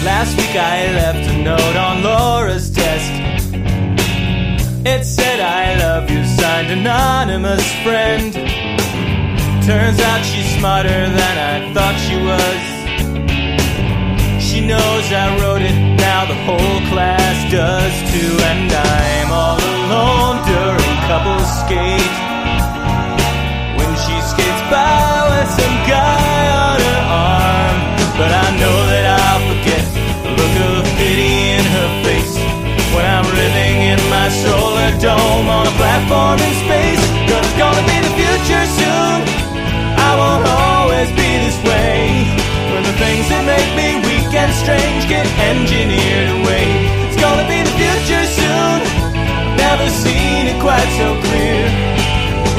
Last week I left a note on Laura's desk. It said I love you, signed anonymous friend. Turns out she's smarter than I thought she was. She knows I wrote it, now the whole class does too. And I'm all alone during couples skate, when she skates by with some guy on her arm. But I know that I'll forget the look of pity in her face when I'm living in my solar dome on a platform in space. and strange get engineered away. It's gonna be the future soon. I've never seen it quite so clear.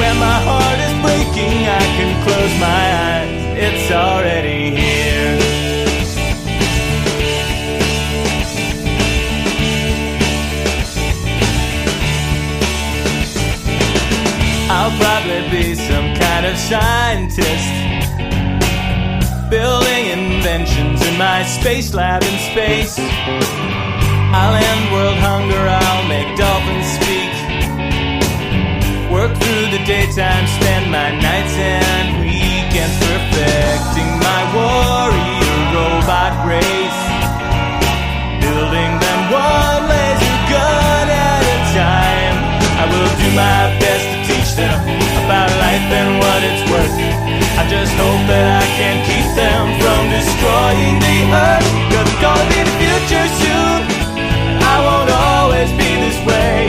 When my heart is breaking, I can close my eyes. It's already here. I'll probably be some kind of scientist, building inventions in my space lab in space. I'll end world hunger, I'll make dolphins speak, work through the daytime, spend my nights and weekends perfecting my warrior robot race, building them one laser gun at a time. I will do my best to teach them about life and what it's worth. I just hope that I can keep them from destroying the earth. 'Cause it's gonna be the future soon, and I won't always be this way.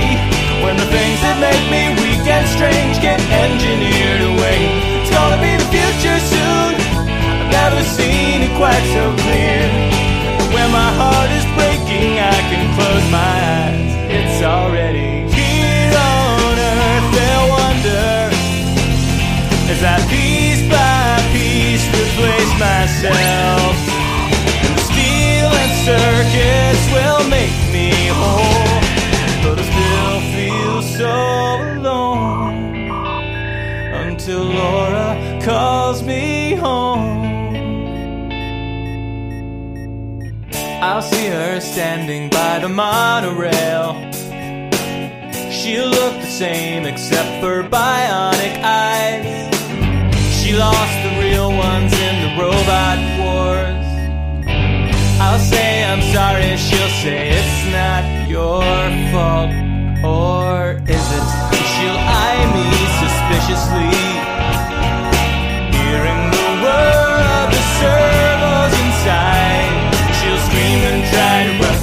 When the things that make me weak and strange get engineered away. It's gonna be the future soon. I've never seen it quite so clear. When my heart is breaking, I can close my eyes. It's already here on earth. They'll wonder, as I piece by piece replace myself, and the steel and circuits will make me whole. But I still feel so alone until Laura calls me home. I'll see her standing by the monorail. She'll look the same except for bionic eyes. She lost the real ones in the robot wars. I'll say I'm sorry, she'll say it's not your fault. Or is it? She'll eye me suspiciously, hearing the whir of the servos inside. She'll scream and try to run,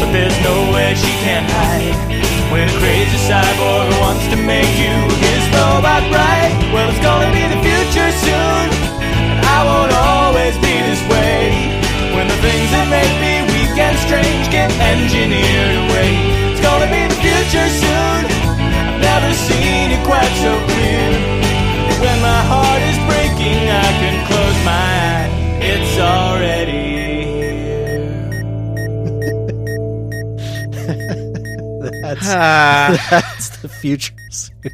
but there's no way she can hide. When a crazy cyborg wants to make you his robot right. Well, it's gonna be the future soon, and I won't always be this way. When the things that make me weak and strange get engineered away. It's gonna be the future soon. I've never seen it quite so clear. When my heart is breaking, I can close my eyes. It's already That's the future soon.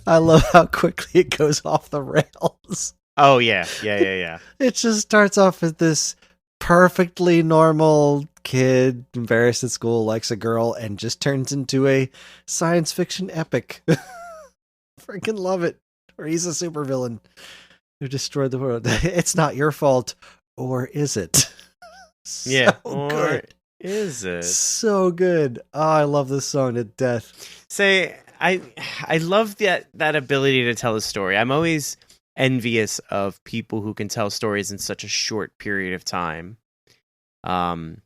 I love how quickly it goes off the rails. Oh yeah. It just starts off as this perfectly normal kid, embarrassed at school, likes a girl, and just turns into a science fiction epic. Freaking love it. Where he's a supervillain who destroyed the world. It's not your fault, or is it? Yeah. So good. Is it? So good. Oh, I love this song to death. Say, I love that ability to tell a story. I'm always envious of people who can tell stories in such a short period of time. Because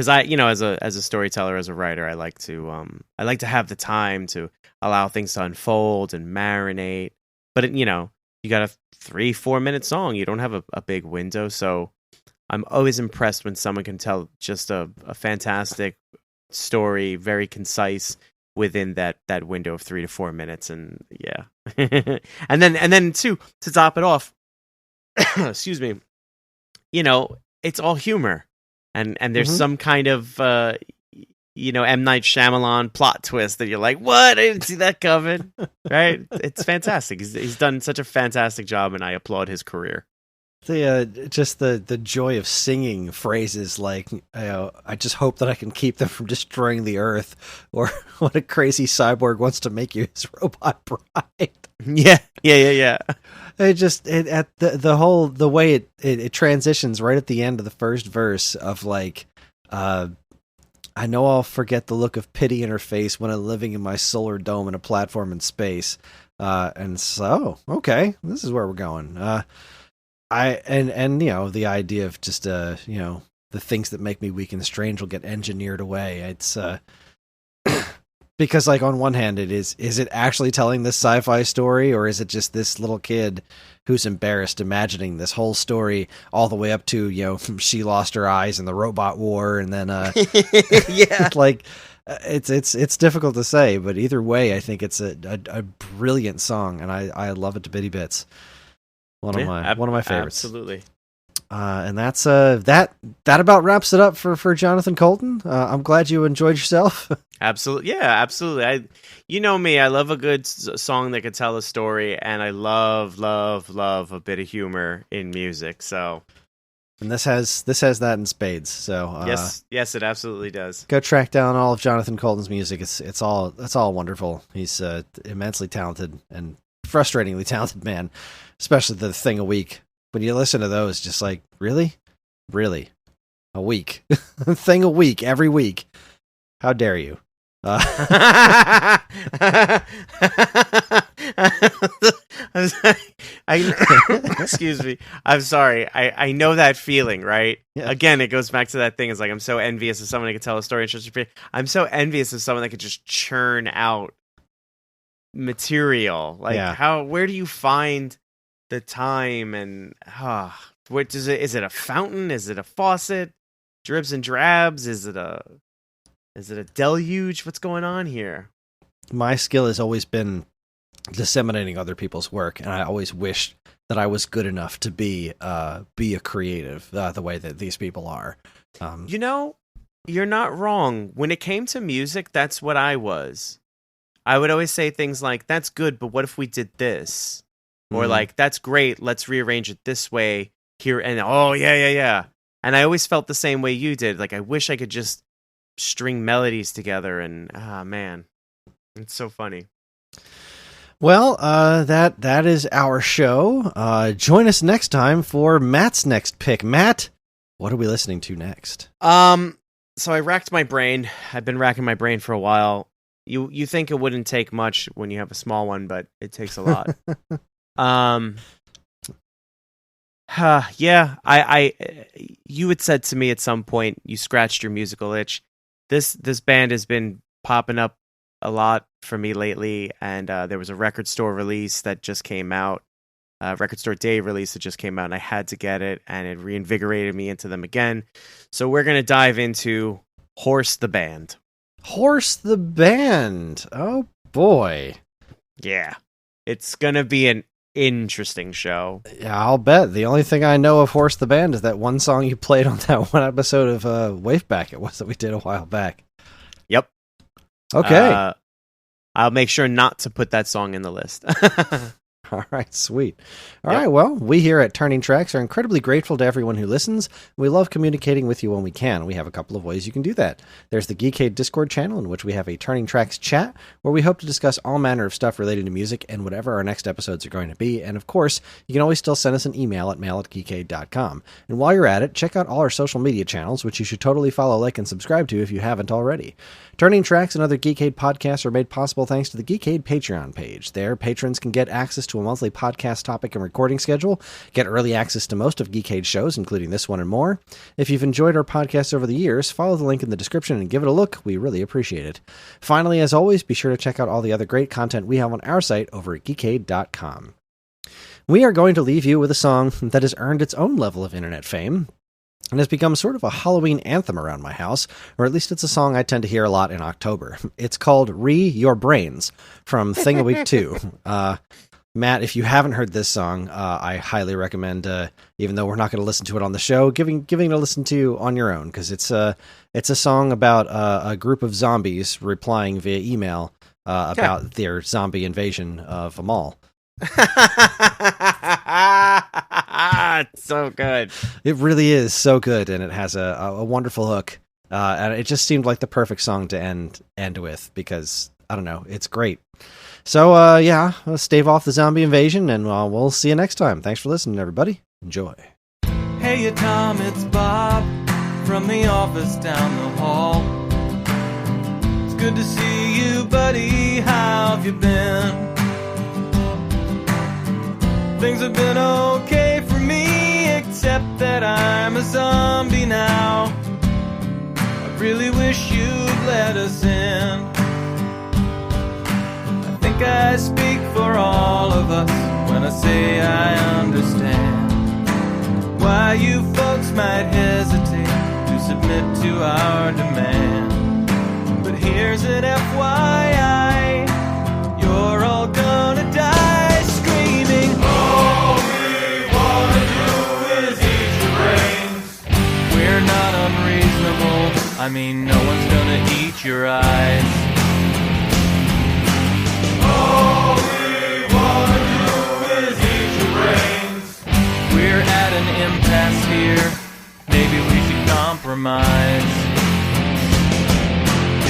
I, as a storyteller, as a writer, I like to have the time to allow things to unfold and marinate. But you got a 3-4 minute song. You don't have a big window, so I'm always impressed when someone can tell just a fantastic story, very concise, within that window of 3 to 4 minutes. And yeah. and then to top it off, excuse me, it's all humor. And there's some kind of M. Night Shyamalan plot twist that you're like, what? I didn't see that coming. Right? It's fantastic. He's done such a fantastic job, and I applaud his career. The joy of singing phrases like, I just hope that I can keep them from destroying the earth, or what a crazy cyborg wants to make you his robot bride. Yeah. The way it transitions right at the end of the first verse of like, I know I'll forget the look of pity in her face when I'm living in my solar dome in a platform in space. And so, okay, this is where we're going. The idea of just the things that make me weak and strange will get engineered away. It's Because, like, on one hand, is it actually telling this sci-fi story, or is it just this little kid who's embarrassed imagining this whole story all the way up to, you know, she lost her eyes in the robot war, and then, yeah, like, it's difficult to say, but either way, I think it's a brilliant song, and I love it to bitty bits. One of my favorites. Absolutely. And that's that about wraps it up for Jonathan Coulton. I'm glad you enjoyed yourself. Absolutely. Yeah, absolutely. You know me, I love a good song that can tell a story, and I love a bit of humor in music. So, and this has that in spades. So yes, it absolutely does. Go track down all of Jonathan Coulton's music. It's all wonderful. He's immensely talented and frustratingly talented man, especially the Thing a Week. When you listen to those, just like, really? A week. Thing a week, every week. How dare you? Excuse me. I'm sorry. I know that feeling, right? Yeah. Again, it goes back to that thing. It's like, I'm so envious of someone that could tell a story. I'm so envious of someone that could just churn out material. Like, where do you find the time, and what is it? Is it a fountain? Is it a faucet? Dribs and drabs? Is it a deluge? What's going on here? My skill has always been disseminating other people's work, and I always wished that I was good enough to be a creative the way that these people are. You know, you're not wrong. When it came to music, that's what I was. I would always say things like, "That's good, but what if we did this?" Or like, "That's great, let's rearrange it this way here." And oh, yeah. And I always felt the same way you did. Like, I wish I could just string melodies together, and man, it's so funny. Well, that is our show. Join us next time for Matt's next pick. Matt, what are we listening to next? So I racked my brain. I've been racking my brain for a while. You think it wouldn't take much when you have a small one, but it takes a lot. Yeah, you had said to me at some point, you scratched your musical itch. This band has been popping up a lot for me lately, and there was a record store release that just came out, record store day release that just came out, and I had to get it, and it reinvigorated me into them again. So we're gonna dive into Horse the Band. Horse the Band. Oh boy. Yeah, it's gonna be an interesting show. Yeah, I'll bet. The only thing I know of Horse the Band is that one song you played on that one episode of Waveback it was that we did a while back. Yep. Okay. I'll make sure not to put that song in the list. All right, sweet. All right, well, we here at Turning Tracks are incredibly grateful to everyone who listens. We love communicating with you when we can. We have a couple of ways you can do that. There's the Geekade Discord channel, in which we have a Turning Tracks chat, where we hope to discuss all manner of stuff related to music and whatever our next episodes are going to be. And of course, you can always still send us an email at mail@geekade.com. And while you're at it, check out all our social media channels, which you should totally follow, like, and subscribe to if you haven't already. Turning Tracks and other Geekade podcasts are made possible thanks to the Geekade Patreon page. There, patrons can get access to a monthly podcast topic and recording schedule, get early access to most of Geekade shows, including this one and more. If you've enjoyed our podcast over the years, follow the link in the description and give it a look. We really appreciate it. Finally, as always, be sure to check out all the other great content we have on our site over at geekade.com. We are going to leave you with a song that has earned its own level of internet fame and has become sort of a Halloween anthem around my house, or at least it's a song I tend to hear a lot in October. It's called Your Brains from Thing a Week 2. Matt, if you haven't heard this song, I highly recommend, even though we're not going to listen to it on the show, giving it a listen to on your own, because it's a song about a group of zombies replying via email about their zombie invasion of a mall. It's so good. It really is so good, and it has a wonderful hook, and it just seemed like the perfect song to end with, because I don't know, it's great. So let's stave off the zombie invasion, and we'll see you next time. Thanks for listening, everybody. Enjoy. Hey, Tom, it's Bob from the office down the hall. It's good to see you, buddy. How have you been? Things have been okay for me, except that I'm a zombie now. I really wish you'd let us in. wanna say I understand why you folks might hesitate to submit to our demand. But here's an FYI, you're all gonna die screaming, all we wanna do is eat your brains. We're not unreasonable, I mean no one's gonna eat your eyes. All we wanna do is eat your brains. We're at an impasse here, maybe we should compromise.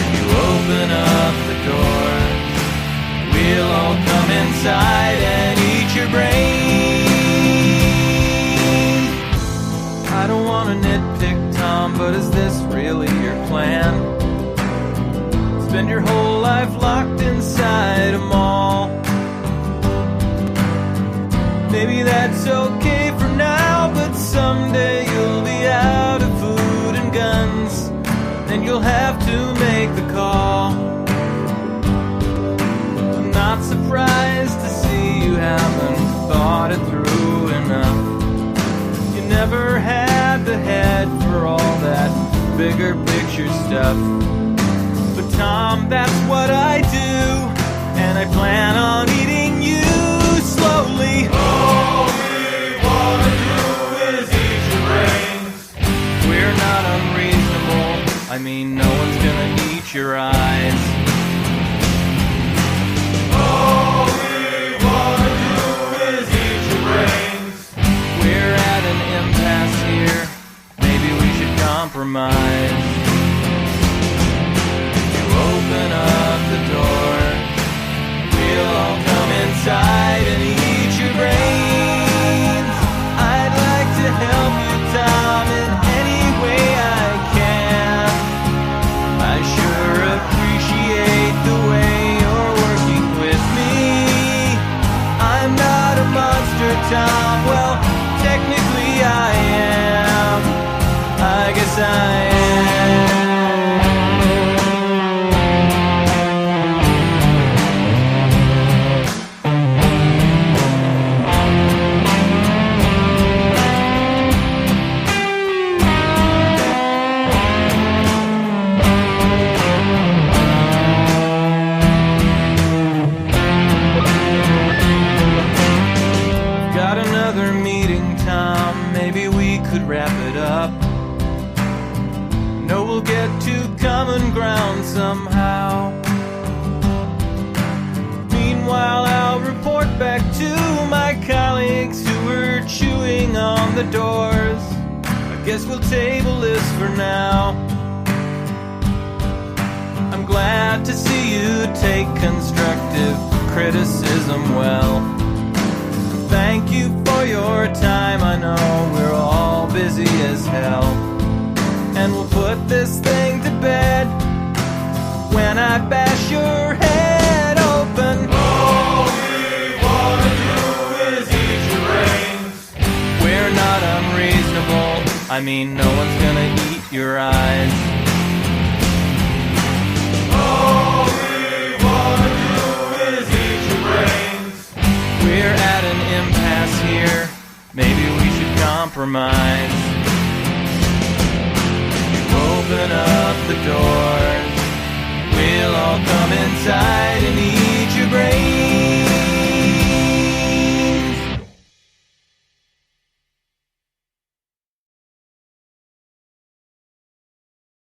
If you open up the door, we'll all come inside and eat your brains. I don't want to nitpick, Tom, but is this really your plan? Spend your whole life locked inside a mall. Maybe that's okay for now, but someday you'll be out of food and guns, and you'll have to make the call. I'm not surprised to see you haven't thought it through enough. You never had the head for all that bigger picture stuff. But Tom, that's what I do, and I plan on eating you slowly. All we wanna do is eat your brains. We're not unreasonable, I mean no one's gonna eat your eyes. All we wanna do is eat your brains. We're at an impasse here, maybe we should compromise. Open up the door, we'll all come inside and eat your brains. I'd like to help you, Tom, in any way I can. I sure appreciate the way you're working with me. I'm not a monster, Tom, well, technically I am. I guess I am. Wrap it up. No, we'll get to common ground somehow. Meanwhile, I'll report back to my colleagues who were chewing on the doors. I guess we'll table this for now. I'm glad to see you take constructive criticism well. Thank you for your time, I know we're all busy as hell. And we'll put this thing to bed when I bash your head open. All we wanna do is eat your brains. We're not unreasonable, I mean no one's gonna eat your eyes. All we wanna do is eat your brains. We're at an impasse here, maybe we should compromise. You open up the doors, we'll all come inside